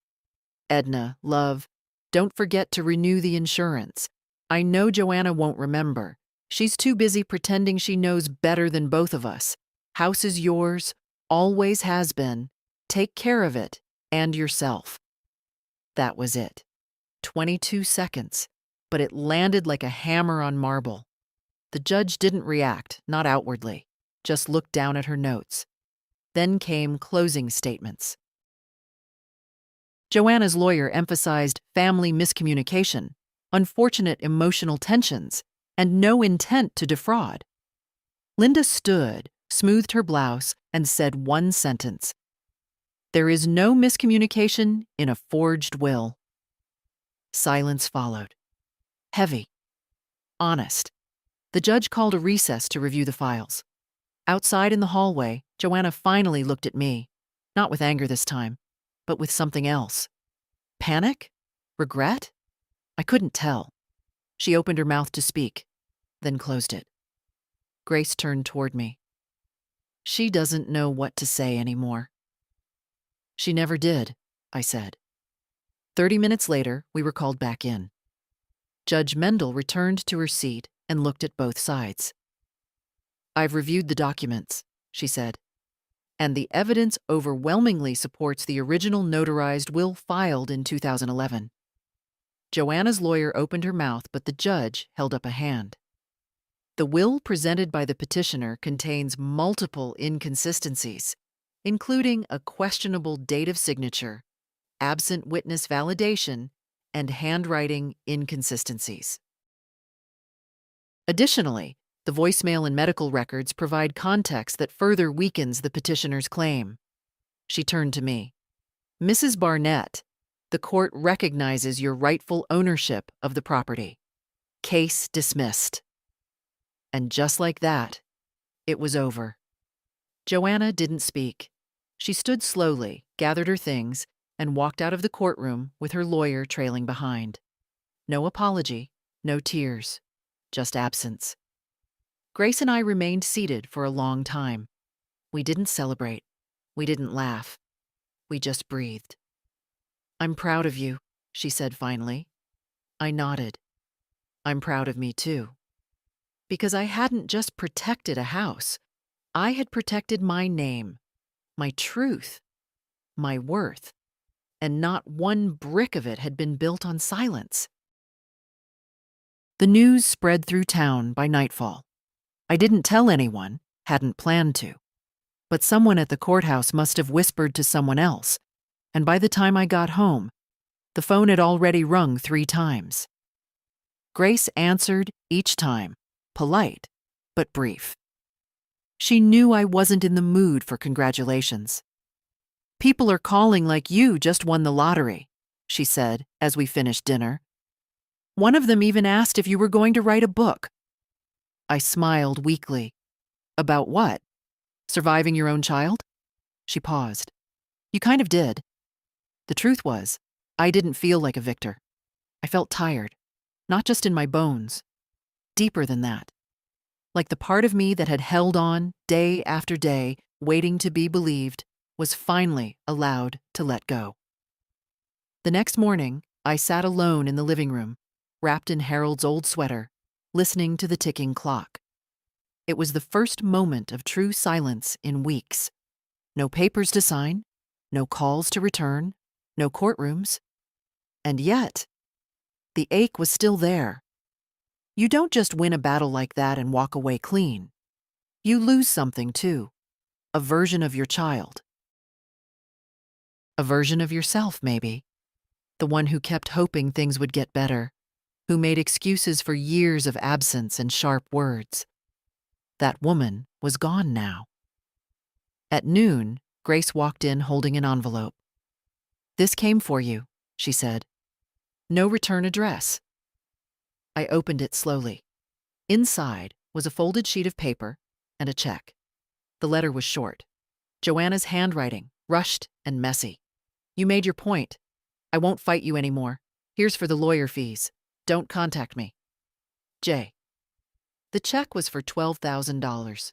"Edna, love, don't forget to renew the insurance. I know Joanna won't remember. She's too busy pretending she knows better than both of us. House is yours, always has been. Take care of it and yourself." That was it. 22 seconds, but it landed like a hammer on marble. The judge didn't react, not outwardly, just looked down at her notes. Then came closing statements. Joanna's lawyer emphasized family miscommunication, unfortunate emotional tensions, and no intent to defraud. Linda stood, smoothed her blouse, and said one sentence. "There is no miscommunication in a forged will." Silence followed. Heavy. Honest. The judge called a recess to review the files. Outside in the hallway, Joanna finally looked at me, not with anger this time, but with something else. Panic? Regret? I couldn't tell. She opened her mouth to speak, then closed it. Grace turned toward me. She doesn't know what to say anymore. She never did, I said. 30 minutes later, we were called back in. Judge Mendel returned to her seat and looked at both sides. "I've reviewed the documents," she said, "and the evidence overwhelmingly supports the original notarized will filed in 2011. Joanna's lawyer opened her mouth, but the judge held up a hand. "The will presented by the petitioner contains multiple inconsistencies, including a questionable date of signature, absent witness validation, and handwriting inconsistencies. Additionally, the voicemail and medical records provide context that further weakens the petitioner's claim." She turned to me. "Mrs. Barnett, the court recognizes your rightful ownership of the property. Case dismissed." And just like that, it was over. Joanna didn't speak. She stood slowly, gathered her things, and walked out of the courtroom with her lawyer trailing behind. No apology, no tears, just absence. Grace and I remained seated for a long time. We didn't celebrate. We didn't laugh. We just breathed. "I'm proud of you," she said finally. I nodded. "I'm proud of me too." Because I hadn't just protected a house. I had protected my name, my truth, my worth, and not one brick of it had been built on silence. The news spread through town by nightfall. I didn't tell anyone, hadn't planned to. But someone at the courthouse must have whispered to someone else, and by the time I got home, the phone had already rung 3 times. Grace answered each time, polite, but brief. She knew I wasn't in the mood for congratulations. "People are calling like you just won the lottery," she said as we finished dinner. "One of them even asked if you were going to write a book." I smiled weakly. "About what? Surviving your own child?" She paused. "You kind of did." The truth was, I didn't feel like a victor. I felt tired, not just in my bones, deeper than that. Like the part of me that had held on day after day, waiting to be believed, was finally allowed to let go. The next morning, I sat alone in the living room, wrapped in Harold's old sweater, listening to the ticking clock. It was the first moment of true silence in weeks. No papers to sign, no calls to return, no courtrooms. And yet, the ache was still there. You don't just win a battle like that and walk away clean. You lose something too, a version of your child. A version of yourself, maybe. The one who kept hoping things would get better, who made excuses for years of absence and sharp words. That woman was gone now. At noon, Grace walked in holding an envelope. "This came for you," she said. "No return address." I opened it slowly. Inside was a folded sheet of paper and a check. The letter was short. Joanna's handwriting, rushed and messy. "You made your point. I won't fight you anymore. Here's for the lawyer fees. Don't contact me. J." The check was for $12,000.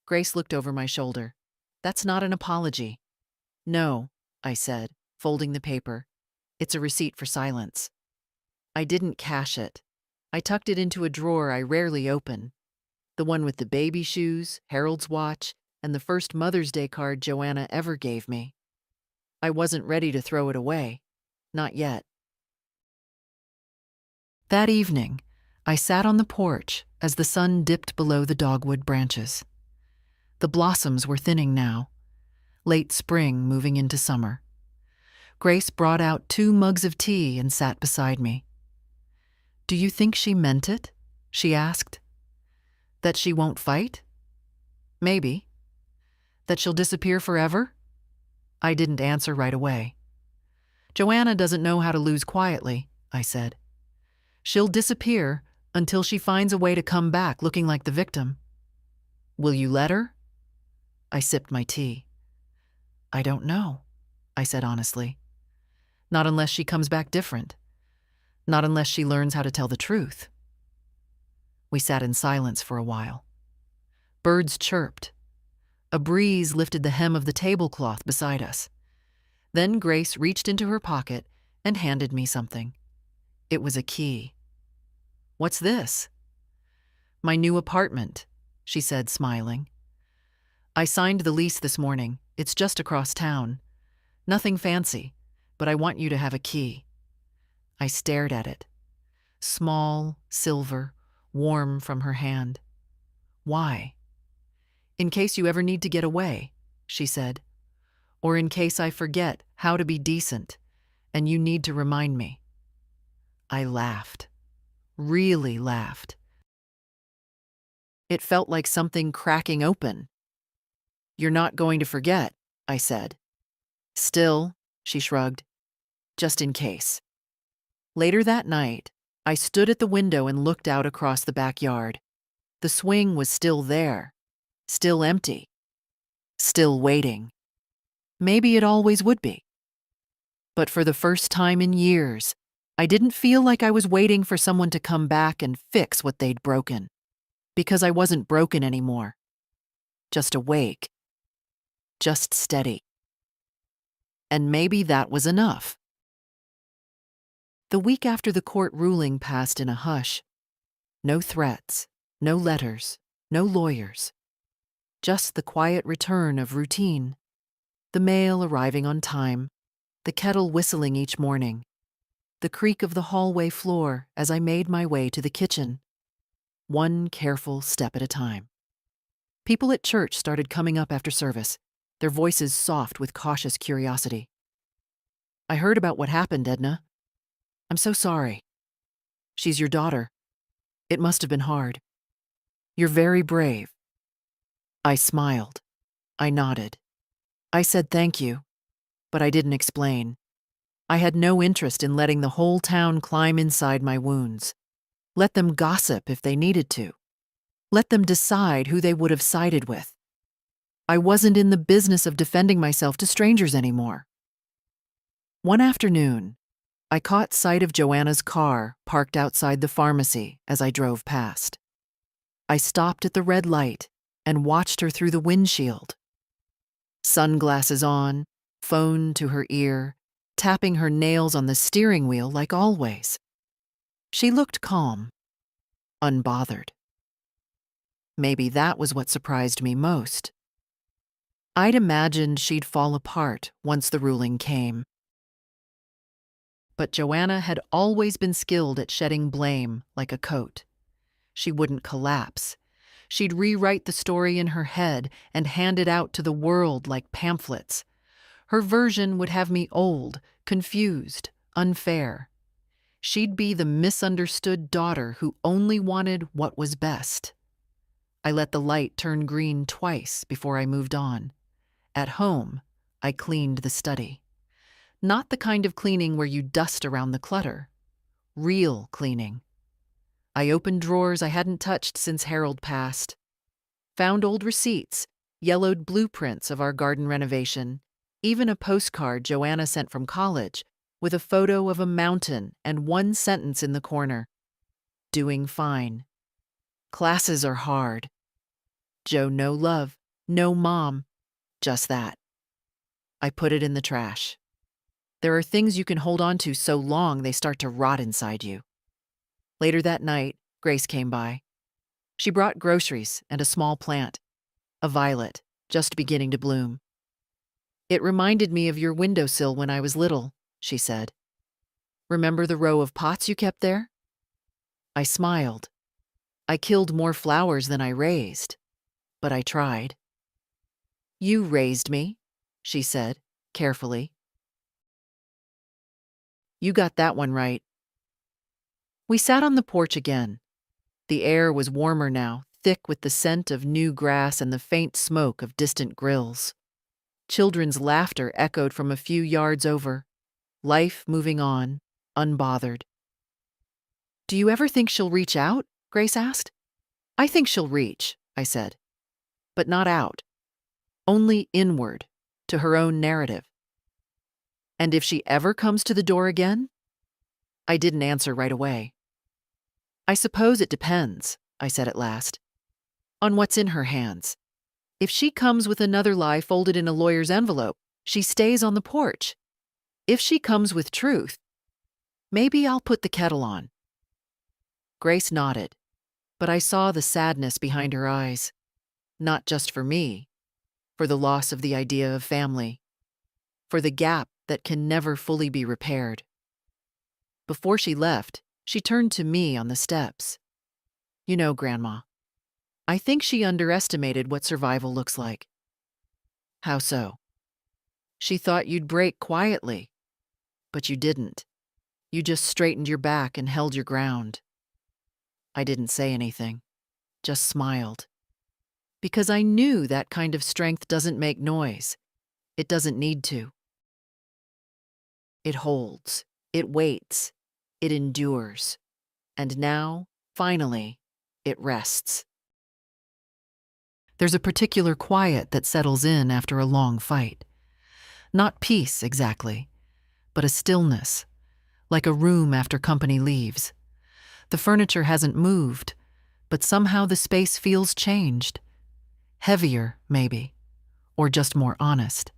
Grace looked over my shoulder. "That's not an apology." "No," I said, folding the paper. "It's a receipt for silence." I didn't cash it. I tucked it into a drawer I rarely open. The one with the baby shoes, Harold's watch, and the first Mother's Day card Joanna ever gave me. I wasn't ready to throw it away. Not yet. That evening, I sat on the porch as the sun dipped below the dogwood branches. The blossoms were thinning now, late spring moving into summer. Grace brought out 2 mugs of tea and sat beside me. "Do you think she meant it?" she asked. That she won't fight? Maybe. That she'll disappear forever? I didn't answer right away. Joanna doesn't know how to lose quietly, I said. She'll disappear until she finds a way to come back looking like the victim. Will you let her? I sipped my tea. I don't know, I said honestly. Not unless she comes back different. Not unless she learns how to tell the truth. We sat in silence for a while. Birds chirped. A breeze lifted the hem of the tablecloth beside us. Then Grace reached into her pocket and handed me something. It was a key. What's this? My new apartment, she said, smiling. I signed the lease this morning. It's just across town. Nothing fancy, but I want you to have a key. I stared at it. Small, silver, warm from her hand. Why? In case you ever need to get away, she said. Or in case I forget how to be decent, and you need to remind me. I laughed. Really laughed. It felt like something cracking open. You're not going to forget, I said. Still, she shrugged. Just in case. Later that night, I stood at the window and looked out across the backyard. The swing was still there, still empty, still waiting. Maybe it always would be. But for the first time in years, I didn't feel like I was waiting for someone to come back and fix what they'd broken. Because I wasn't broken anymore. Just awake. Just steady. And maybe that was enough. The week after the court ruling passed in a hush. No threats, no letters, no lawyers. Just the quiet return of routine. The mail arriving on time, the kettle whistling each morning, the creak of the hallway floor as I made my way to the kitchen. One careful step at a time. People at church started coming up after service, their voices soft with cautious curiosity. I heard about what happened, Edna. I'm so sorry. She's your daughter. It must have been hard. You're very brave. I smiled. I nodded. I said thank you, but I didn't explain. I had no interest in letting the whole town climb inside my wounds. Let them gossip if they needed to. Let them decide who they would have sided with. I wasn't in the business of defending myself to strangers anymore. One afternoon, I caught sight of Joanna's car parked outside the pharmacy as I drove past. I stopped at the red light and watched her through the windshield. Sunglasses on, phone to her ear, tapping her nails on the steering wheel like always. She looked calm, unbothered. Maybe that was what surprised me most. I'd imagined she'd fall apart once the ruling came. But Joanna had always been skilled at shedding blame like a coat. She wouldn't collapse. She'd rewrite the story in her head and hand it out to the world like pamphlets. Her version would have me old, confused, unfair. She'd be the misunderstood daughter who only wanted what was best. I let the light turn green twice before I moved on. At home, I cleaned the study. Not the kind of cleaning where you dust around the clutter. Real cleaning. I opened drawers I hadn't touched since Harold passed. Found old receipts, yellowed blueprints of our garden renovation, even a postcard Joanna sent from college with a photo of a mountain and one sentence in the corner. Doing fine. Classes are hard. Joe no love, no mom, just that. I put it in the trash. There are things you can hold on to so long they start to rot inside you. Later that night, Grace came by. She brought groceries and a small plant, a violet, just beginning to bloom. It reminded me of your windowsill when I was little, she said. Remember the row of pots you kept there? I smiled. I killed more flowers than I raised, but I tried. You raised me, she said, carefully. You got that one right. We sat on the porch again. The air was warmer now, thick with the scent of new grass and the faint smoke of distant grills. Children's laughter echoed from a few yards over, life moving on, unbothered. "Do you ever think she'll reach out?" Grace asked. "I think she'll reach," I said. "But not out. Only inward, to her own narrative." "And if she ever comes to the door again?" I didn't answer right away. "I suppose it depends," I said at last, "on what's in her hands. If she comes with another lie folded in a lawyer's envelope, she stays on the porch. If she comes with truth, maybe I'll put the kettle on." Grace nodded, but I saw the sadness behind her eyes. Not just for me, for the loss of the idea of family, for the gap that can never fully be repaired. Before she left, she turned to me on the steps. "You know, Grandma, I think she underestimated what survival looks like." "How so?" "She thought you'd break quietly, but you didn't. You just straightened your back and held your ground." I didn't say anything, just smiled. Because I knew that kind of strength doesn't make noise. It doesn't need to. It holds, it waits, it endures. And now, finally, it rests. There's a particular quiet that settles in after a long fight. Not peace, exactly, but a stillness, like a room after company leaves. The furniture hasn't moved, but somehow the space feels changed. Heavier, maybe, or just more honest.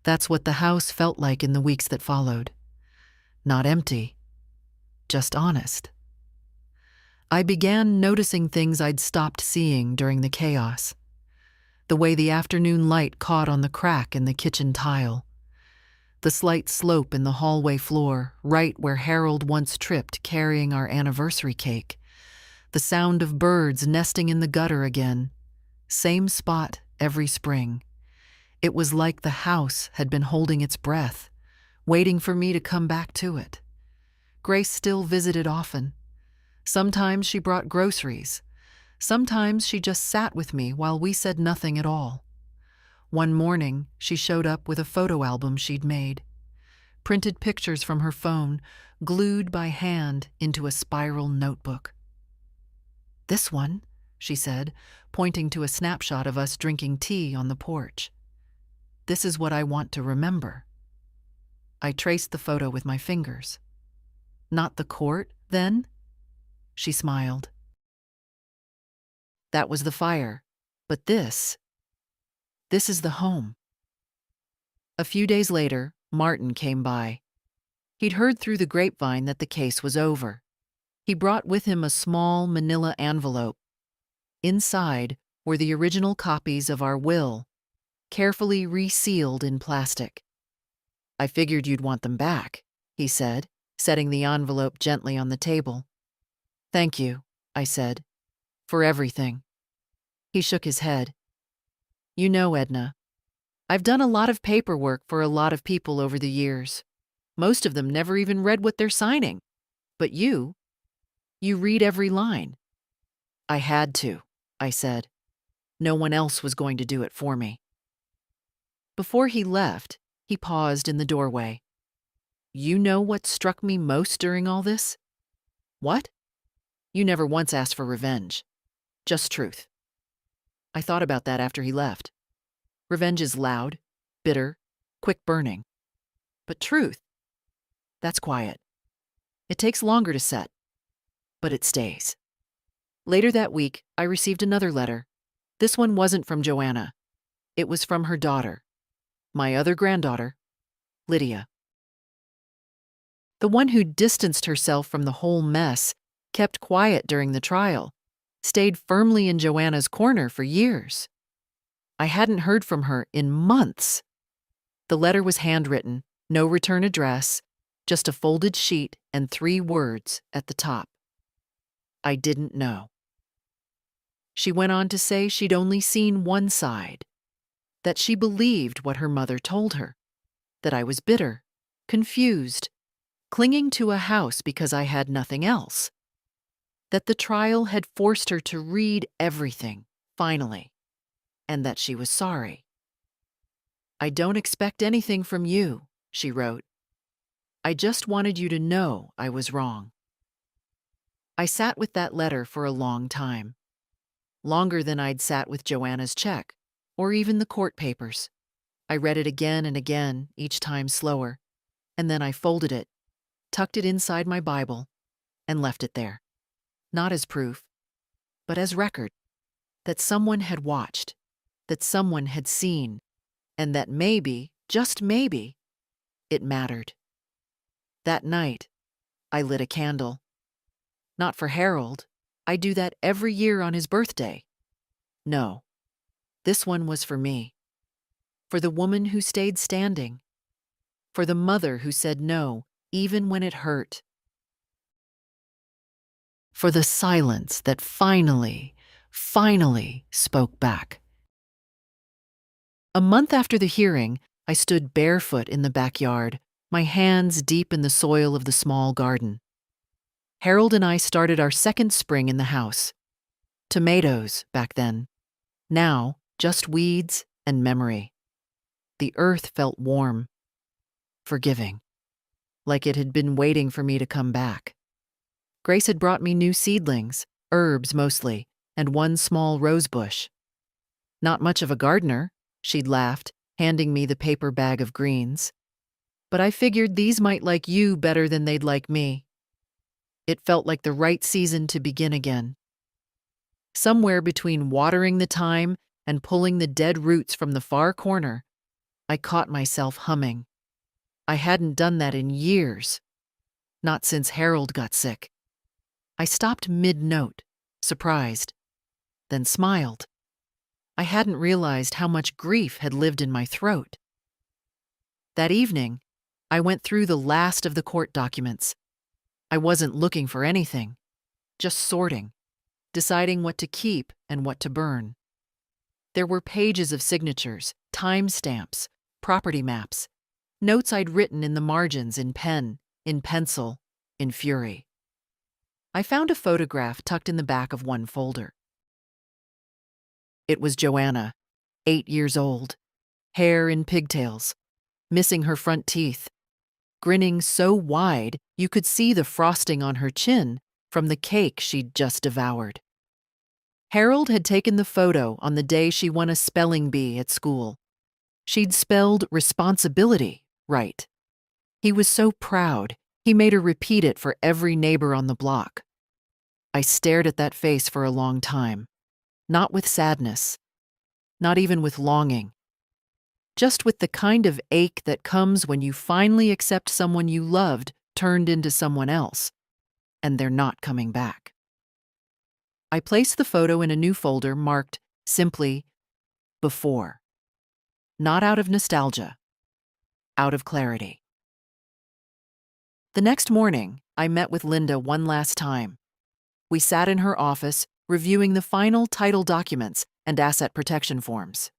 That's what the house felt like in the weeks that followed. Not empty, just honest. I began noticing things I'd stopped seeing during the chaos. The way the afternoon light caught on the crack in the kitchen tile. The slight slope in the hallway floor, right where Harold once tripped carrying our anniversary cake. The sound of birds nesting in the gutter again. Same spot every spring. It was like the house had been holding its breath, waiting for me to come back to it. Grace still visited often. Sometimes she brought groceries. Sometimes she just sat with me while we said nothing at all. One morning, she showed up with a photo album she'd made. Printed pictures from her phone, glued by hand into a spiral notebook. "This one," she said, pointing to a snapshot of us drinking tea on the porch. "This is what I want to remember." I traced the photo with my fingers. "Not the court, then?" She smiled. "That was the fire, but this is the home." A few days later, Martin came by. He'd heard through the grapevine that the case was over. He brought with him a small manila envelope. Inside were the original copies of our will, carefully resealed in plastic. "I figured you'd want them back," he said, setting the envelope gently on the table. "Thank you," I said, "for everything." He shook his head. "You know, Edna, I've done a lot of paperwork for a lot of people over the years. Most of them never even read what they're signing. But you read every line." "I had to," I said. "No one else was going to do it for me." Before he left, he paused in the doorway. "You know what struck me most during all this?" "What?" "You never once asked for revenge. Just truth." I thought about that after he left. Revenge is loud, bitter, quick burning. But truth, that's quiet. It takes longer to set, but it stays. Later that week, I received another letter. This one wasn't from Joanna. It was from her daughter, my other granddaughter, Lydia. The one who distanced herself from the whole mess, kept quiet during the trial, stayed firmly in Joanna's corner for years. I hadn't heard from her in months. The letter was handwritten, no return address, just a folded sheet and 3 words at the top. I didn't know. She went on to say she'd only seen one side, that she believed what her mother told her, that I was bitter, confused, clinging to a house because I had nothing else. that the trial had forced her to read everything, finally, and that she was sorry. "I don't expect anything from you," she wrote. "I just wanted you to know I was wrong." I sat with that letter for a long time, longer than I'd sat with Joanna's check, or even the court papers. I read it again and again, each time slower, and then I folded it, tucked it inside my Bible, and left it there. Not as proof, but as record that someone had watched, that someone had seen, and that maybe, just maybe, it mattered. That night, I lit a candle. Not for Harold. I do that every year on his birthday. No, this one was for me. For the woman who stayed standing. For the mother who said no, even when it hurt. For the silence that finally spoke back. A month after the hearing, I stood barefoot in the backyard, my hands deep in the soil of the small garden. Harold and I started our second spring in the house. Tomatoes back then. Now, just weeds and memory. The earth felt warm, forgiving, like it had been waiting for me to come back. Grace had brought me new seedlings, herbs mostly, and one small rose bush. "Not much of a gardener," she'd laughed, handing me the paper bag of greens. "But I figured these might like you better than they'd like me." It felt like the right season to begin again. Somewhere between watering the thyme and pulling the dead roots from the far corner, I caught myself humming. I hadn't done that in years. Not since Harold got sick. I stopped mid-note, surprised, then smiled. I hadn't realized how much grief had lived in my throat. That evening, I went through the last of the court documents. I wasn't looking for anything, just sorting, deciding what to keep and what to burn. There were pages of signatures, timestamps, property maps, notes I'd written in the margins in pen, in pencil, in fury. I found a photograph tucked in the back of one folder. It was Joanna, 8 years old, hair in pigtails, missing her front teeth, grinning so wide you could see the frosting on her chin from the cake she'd just devoured. Harold had taken the photo on the day she won a spelling bee at school. She'd spelled responsibility right. He was so proud, he made her repeat it for every neighbor on the block. I stared at that face for a long time, not with sadness, not even with longing, just with the kind of ache that comes when you finally accept someone you loved turned into someone else, and they're not coming back. I placed the photo in a new folder marked simply before. Not out of nostalgia, out of clarity. The next morning, I met with Linda one last time. We sat in her office, reviewing the final title documents and asset protection forms.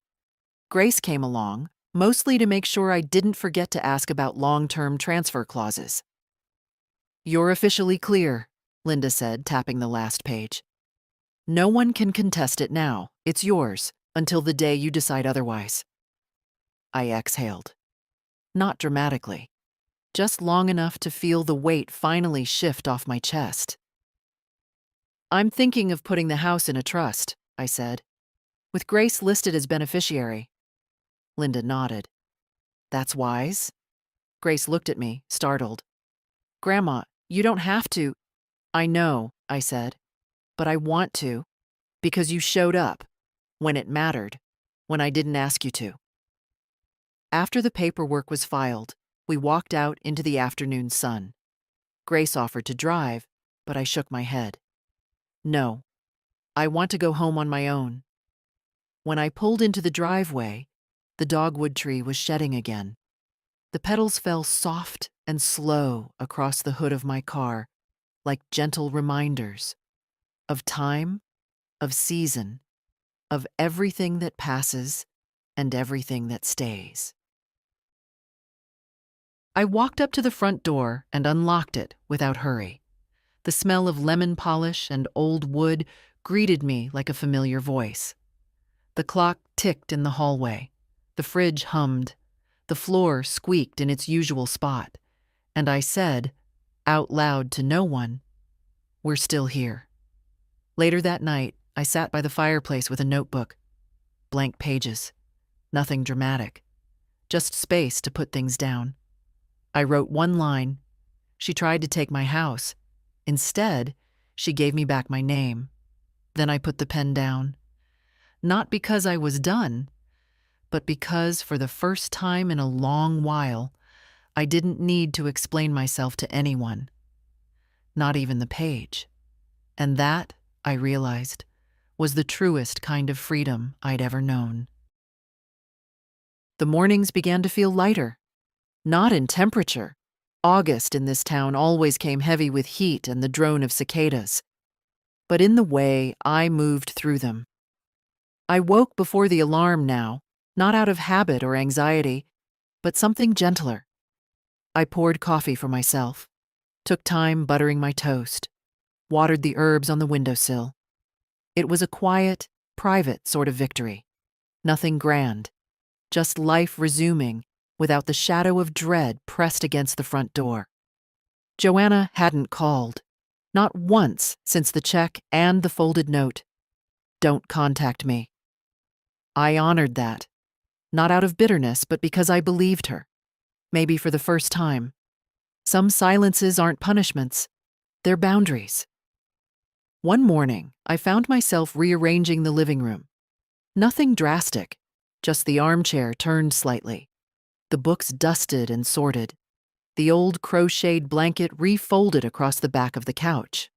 Grace came along, mostly to make sure I didn't forget to ask about long-term transfer clauses. "You're officially clear," Linda said, tapping the last page. "No one can contest it now. It's yours, until the day you decide otherwise." I exhaled. Not dramatically, just long enough to feel the weight finally shift off my chest. "I'm thinking of putting the house in a trust," I said, "with Grace listed as beneficiary." Linda nodded. "That's wise?" Grace looked at me, startled. "Grandma, you don't have to." "I know," I said, "but I want to, because you showed up, when it mattered, when I didn't ask you to." After the paperwork was filed, we walked out into the afternoon sun. Grace offered to drive, but I shook my head. "No, I want to go home on my own." When I pulled into the driveway, the dogwood tree was shedding again. The petals fell soft and slow across the hood of my car, like gentle reminders of time, of season, of everything that passes and everything that stays. I walked up to the front door and unlocked it without hurry. The smell of lemon polish and old wood greeted me like a familiar voice. The clock ticked in the hallway. The fridge hummed. The floor squeaked in its usual spot. And I said, out loud to no one, "We're still here." Later that night, I sat by the fireplace with a notebook. Blank pages. Nothing dramatic. Just space to put things down. I wrote one line. She tried to take my house. Instead, she gave me back my name. Then I put the pen down. Not because I was done, but because for the first time in a long while, I didn't need to explain myself to anyone. Not even the page. And that, I realized, was the truest kind of freedom I'd ever known. The mornings began to feel lighter. Not in temperature. August in this town always came heavy with heat and the drone of cicadas. But in the way I moved through them. I woke before the alarm now, not out of habit or anxiety, but something gentler. I poured coffee for myself, took time buttering my toast, watered the herbs on the windowsill. It was a quiet, private sort of victory. Nothing grand, just life resuming without the shadow of dread pressed against the front door. Joanna hadn't called, not once since the check and the folded note. Don't contact me. I honored that, not out of bitterness, but because I believed her. Maybe for the first time. Some silences aren't punishments, they're boundaries. One morning, I found myself rearranging the living room. Nothing drastic, just the armchair turned slightly, the books dusted and sorted, the old crocheted blanket refolded across the back of the couch.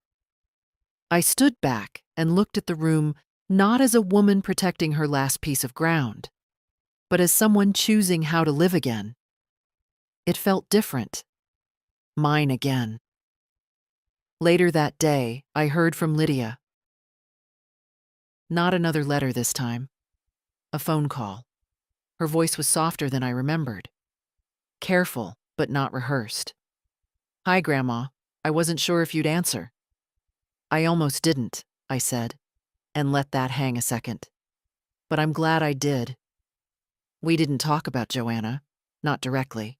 I stood back and looked at the room not as a woman protecting her last piece of ground, but as someone choosing how to live again. It felt different. Mine again. Later that day, I heard from Lydia. Not another letter this time. A phone call. Her voice was softer than I remembered. Careful, but not rehearsed. "Hi, Grandma. I wasn't sure if you'd answer." "I almost didn't," I said, and let that hang a second. "But I'm glad I did." We didn't talk about Joanna, not directly.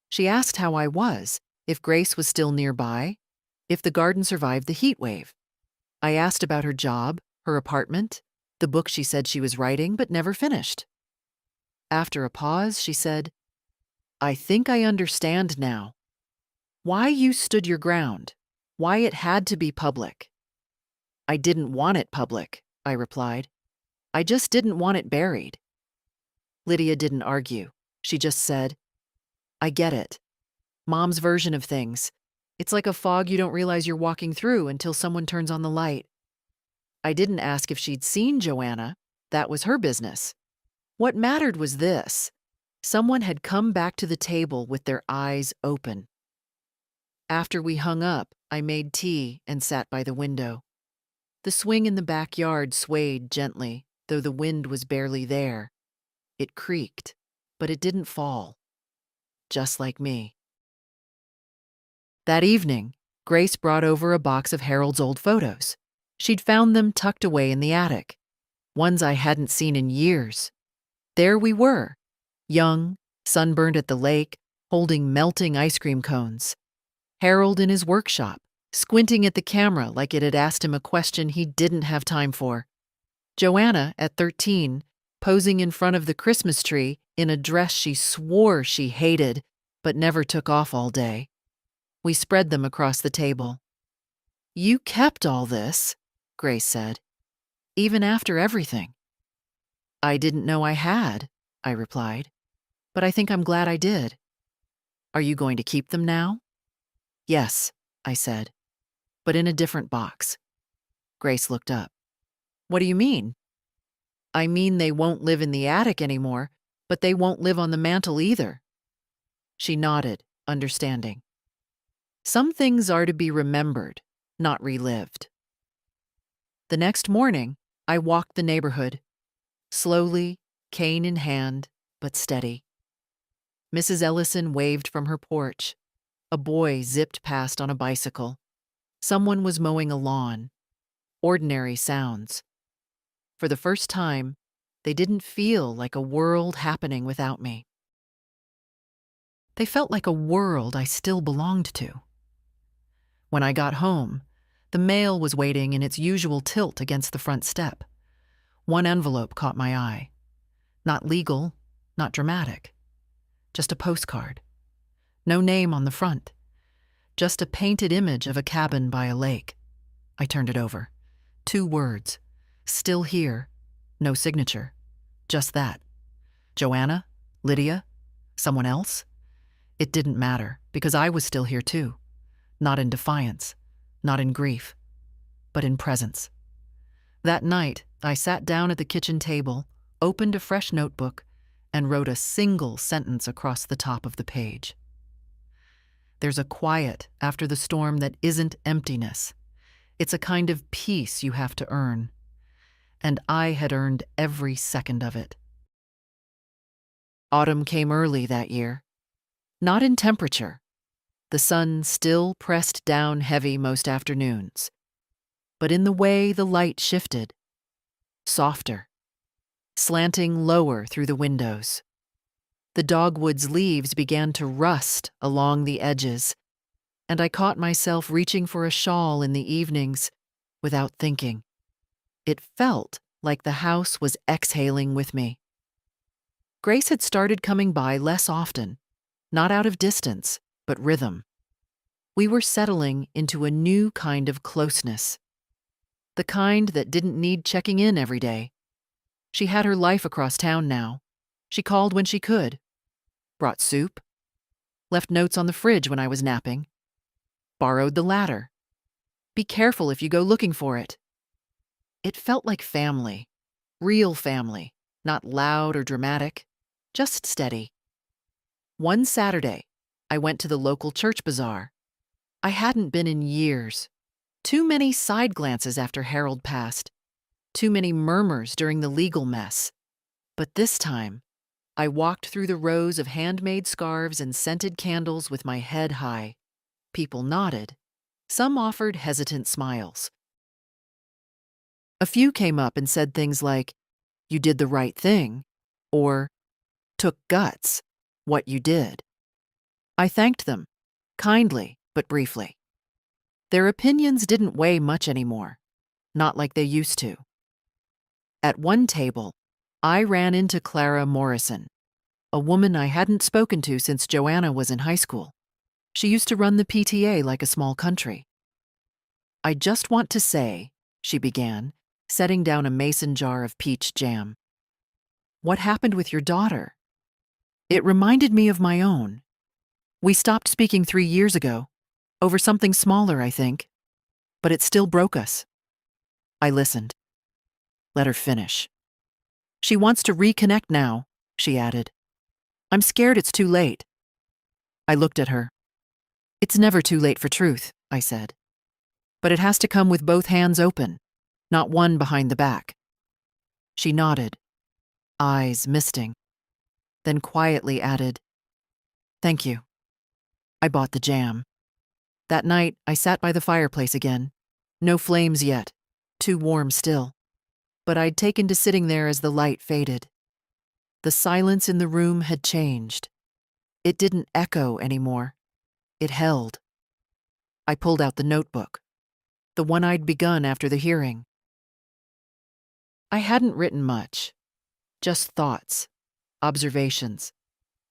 She asked how I was, if Grace was still nearby, if the garden survived the heat wave. I asked about her job, her apartment, the book she said she was writing but never finished. After a pause, she said, "I think I understand now. Why you stood your ground, why it had to be public." "I didn't want it public," I replied. "I just didn't want it buried." Lydia didn't argue. She just said, "I get it. Mom's version of things. It's like a fog you don't realize you're walking through until someone turns on the light." I didn't ask if she'd seen Joanna. That was her business. What mattered was this. Someone had come back to the table with their eyes open. After we hung up, I made tea and sat by the window. The swing in the backyard swayed gently, though the wind was barely there. It creaked, but it didn't fall. Just like me. That evening, Grace brought over a box of Harold's old photos. She'd found them tucked away in the attic, ones I hadn't seen in years. There we were, young, sunburned at the lake, holding melting ice cream cones. Harold in his workshop, squinting at the camera like it had asked him a question he didn't have time for. Joanna, at 13, posing in front of the Christmas tree in a dress she swore she hated, but never took off all day. We spread them across the table. "You kept all this," Grace said, "even after everything." "I didn't know I had," I replied, "but I think I'm glad I did." "Are you going to keep them now?" "Yes," I said, "but in a different box." Grace looked up. "What do you mean?" "I mean they won't live in the attic anymore, but they won't live on the mantel either." She nodded, understanding. Some things are to be remembered, not relived. The next morning, I walked the neighborhood. Slowly, cane in hand, but steady. Mrs. Ellison waved from her porch. A boy zipped past on a bicycle. Someone was mowing a lawn. Ordinary sounds. For the first time, they didn't feel like a world happening without me. They felt like a world I still belonged to. When I got home, the mail was waiting in its usual tilt against the front step. One envelope caught my eye. Not legal, not dramatic. Just a postcard. No name on the front. Just a painted image of a cabin by a lake. I turned it over. 2 words. Still here. No signature. Just that. Joanna? Lydia? Someone else? It didn't matter, because I was still here too. Not in defiance, not in grief, but in presence. That night, I sat down at the kitchen table, opened a fresh notebook, and wrote a single sentence across the top of the page. There's a quiet after the storm that isn't emptiness. It's a kind of peace you have to earn. And I had earned every second of it. Autumn came early that year. Not in temperature. The sun still pressed down heavy most afternoons. But in the way the light shifted. Softer. Slanting lower through the windows. The dogwood's leaves began to rust along the edges, and I caught myself reaching for a shawl in the evenings without thinking. It felt like the house was exhaling with me. Grace had started coming by less often, not out of distance, but rhythm. We were settling into a new kind of closeness. The kind that didn't need checking in every day. She had her life across town now. She called when she could. Brought soup. Left notes on the fridge when I was napping. Borrowed the ladder. Be careful if you go looking for it. It felt like family. Real family. Not loud or dramatic. Just steady. One Saturday, I went to the local church bazaar. I hadn't been in years. Too many side glances after Harold passed. Too many murmurs during the legal mess. But this time, I walked through the rows of handmade scarves and scented candles with my head high. People nodded. Some offered hesitant smiles. A few came up and said things like, "You did the right thing," or "Took guts, what you did." I thanked them, kindly but briefly. Their opinions didn't weigh much anymore, not like they used to. At one table, I ran into Clara Morrison, a woman I hadn't spoken to since Joanna was in high school. She used to run the PTA like a small country. "I just want to say," she began, setting down a mason jar of peach jam. "What happened with your daughter? It reminded me of my own. We stopped speaking 3 years ago, over something smaller, I think, but it still broke us." I listened. Let her finish. "She wants to reconnect now," she added. "I'm scared it's too late." I looked at her. "It's never too late for truth," I said. "But it has to come with both hands open, not one behind the back." She nodded, eyes misting, then quietly added, "Thank you." I bought the jam. That night, I sat by the fireplace again. No flames yet, too warm still. But I'd taken to sitting there as the light faded. The silence in the room had changed. It didn't echo anymore. It held. I pulled out the notebook, the one I'd begun after the hearing. I hadn't written much, just thoughts, observations,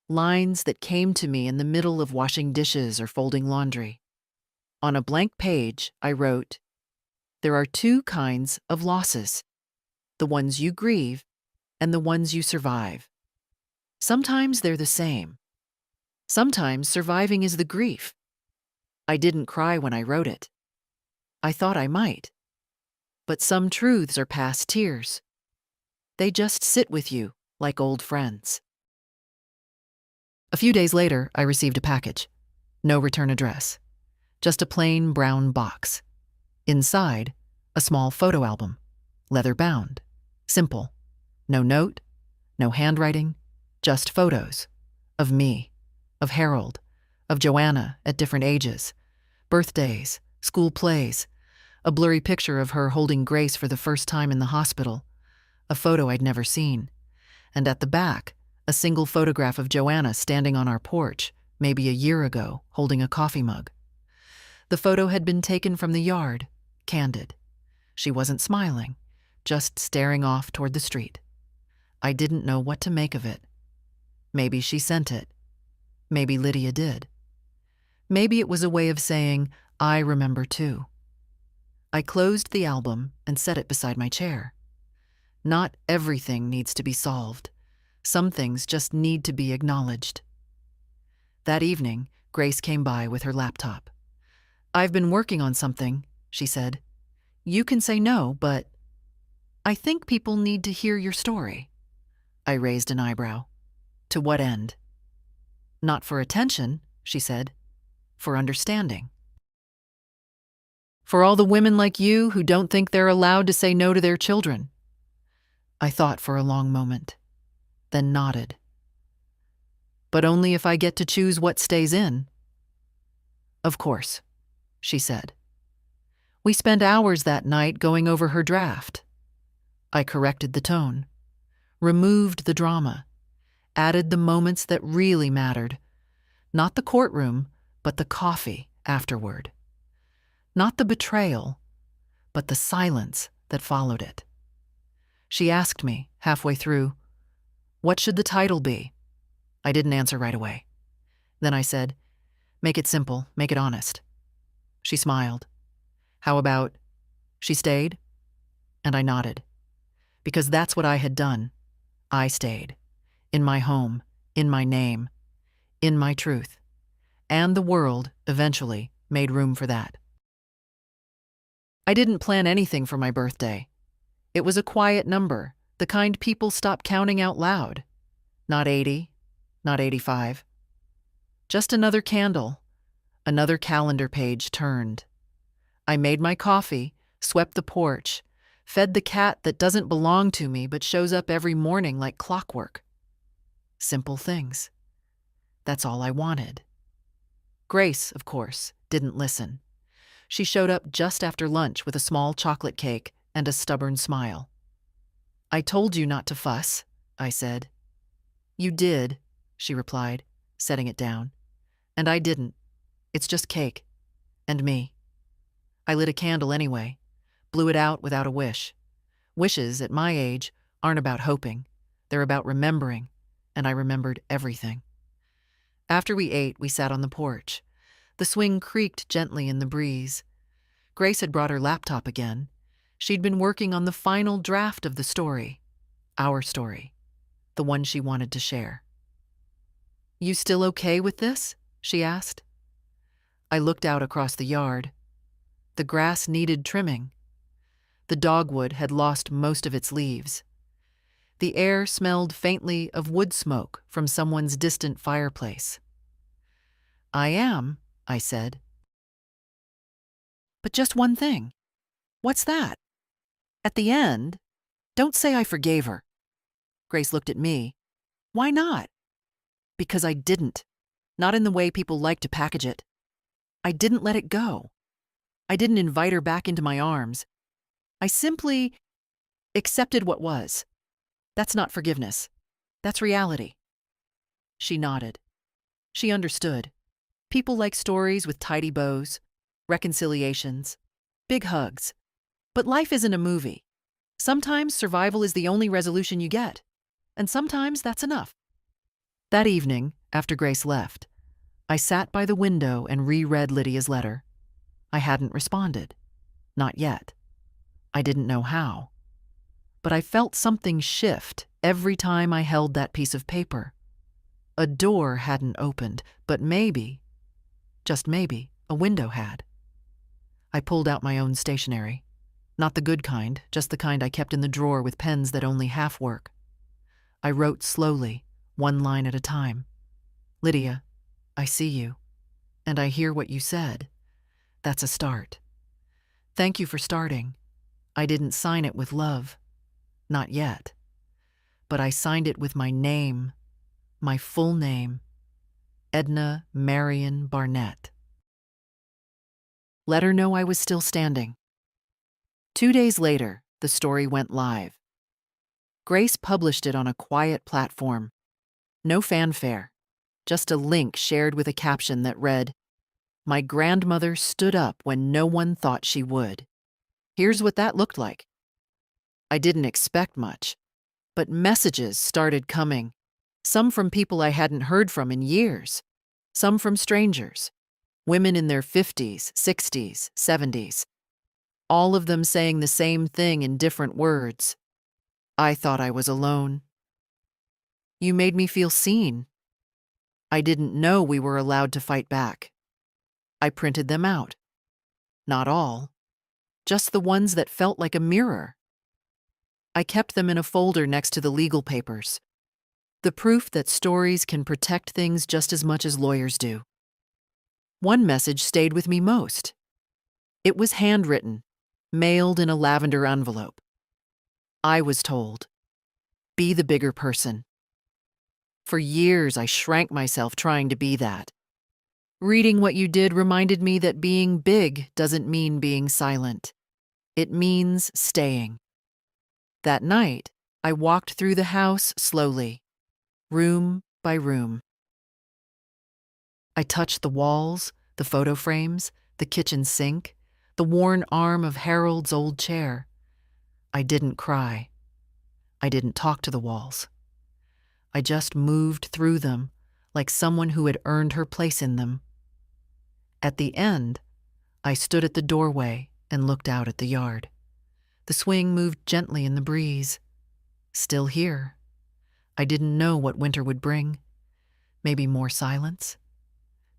lines that came to me in the middle of washing dishes or folding laundry. On a blank page, I wrote, "There are 2 kinds of losses, the ones you grieve and the ones you survive. Sometimes they're the same. Sometimes surviving is the grief." I didn't cry when I wrote it. I thought I might. But some truths are past tears. They just sit with you like old friends. A few days later, I received a package. No return address. Just a plain brown box. Inside, a small photo album, leather-bound, simple. No note, no handwriting, just photos. Of me, of Harold, of Joanna at different ages, birthdays, School plays, a blurry picture of her holding Grace for the first time in the hospital, a photo I'd never seen, and at the back, a single photograph of Joanna standing on our porch, maybe a year ago, holding a coffee mug. The photo had been taken from the yard, candid. She wasn't smiling, just staring off toward the street. I didn't know what to make of it. Maybe she sent it. Maybe Lydia did. Maybe it was a way of saying, I remember too. I closed the album and set it beside my chair. Not everything needs to be solved. Some things just need to be acknowledged. That evening, Grace came by with her laptop. I've been working on something, she said. You can say no, but I think people need to hear your story. I raised an eyebrow. To what end? Not for attention, she said. For understanding. For all the women like you who don't think they're allowed to say no to their children. I thought for a long moment, then nodded. But only if I get to choose what stays in. Of course, she said. We spent hours that night going over her draft. I corrected the tone, removed the drama, added the moments that really mattered. Not the courtroom, but the coffee afterward. Not the betrayal, but the silence that followed it. She asked me, halfway through, what should the title be? I didn't answer right away. Then I said, make it simple, make it honest. She smiled. How about, she stayed? And I nodded. Because that's what I had done. I stayed. In my home, in my name, in my truth. And the world, eventually, made room for that. I didn't plan anything for my birthday. It was a quiet number, the kind people stop counting out loud. Not 80, not 85. Just another candle, another calendar page turned. I made my coffee, swept the porch, fed the cat that doesn't belong to me but shows up every morning like clockwork. Simple things. That's all I wanted. Grace, of course, didn't listen. She showed up just after lunch with a small chocolate cake and a stubborn smile. I told you not to fuss, I said. You did, she replied, setting it down. And I didn't. It's just cake. And me. I lit a candle anyway, blew it out without a wish. Wishes, at my age, aren't about hoping. They're about remembering, and I remembered everything. After we ate, we sat on the porch. The swing creaked gently in the breeze. Grace had brought her laptop again. She'd been working on the final draft of the story. Our story. The one she wanted to share. You still okay with this? She asked. I looked out across the yard. The grass needed trimming. The dogwood had lost most of its leaves. The air smelled faintly of wood smoke from someone's distant fireplace. I am, I said. But just one thing. What's that? At the end, don't say I forgave her. Grace looked at me. Why not? Because I didn't. Not in the way people like to package it. I didn't let it go. I didn't invite her back into my arms. I simply accepted what was. That's not forgiveness. That's reality. She nodded. She understood. People like stories with tidy bows, reconciliations, big hugs. But life isn't a movie. Sometimes survival is the only resolution you get, and sometimes that's enough. That evening, after Grace left, I sat by the window and reread Lydia's letter. I hadn't responded. Not yet. I didn't know how. But I felt something shift every time I held that piece of paper. A door hadn't opened, but maybe, just maybe, a window had. I pulled out my own stationery. Not the good kind, just the kind I kept in the drawer with pens that only half work. I wrote slowly, one line at a time. Lydia, I see you, and I hear what you said. That's a start. Thank you for starting. I didn't sign it with love. Not yet. But I signed it with my name, my full name, Edna Marion Barnett. let her know I was still standing. 2 days later, the story went live. Grace published it on a quiet platform. No fanfare, just a link shared with a caption that read, "My grandmother stood up when no one thought she would." Here's what that looked like. I didn't expect much, but messages started coming. Some from people I hadn't heard from in years, some from strangers, women in their 50s, 60s, 70s, all of them saying the same thing in different words. I thought I was alone. "You made me feel seen." I didn't know we were allowed to fight back. I printed them out. Not all, just the ones that felt like a mirror. I kept them in a folder next to the legal papers. The proof that stories can protect things just as much as lawyers do. One message stayed with me most. It was handwritten, mailed in a lavender envelope. I was told, "Be the bigger person." For years, I shrank myself trying to be that. Reading what you did reminded me that being big doesn't mean being silent. It means staying. That night, I walked through the house slowly, room by room. I touched the walls, the photo frames, the kitchen sink, the worn arm of Harold's old chair. I didn't cry. I didn't talk to the walls. I just moved through them like someone who had earned her place in them. At the end, I stood at the doorway and looked out at the yard. The swing moved gently in the breeze. Still here. I didn't know what winter would bring. Maybe more silence.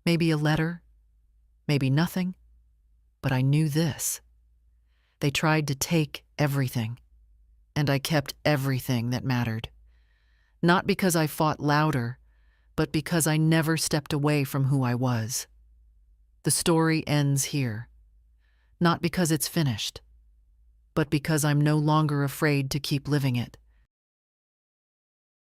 Maybe a letter. Maybe nothing. But I knew this. They tried to take everything. And I kept everything that mattered. Not because I fought louder, but because I never stepped away from who I was. The story ends here. Not because it's finished, but because I'm no longer afraid to keep living it.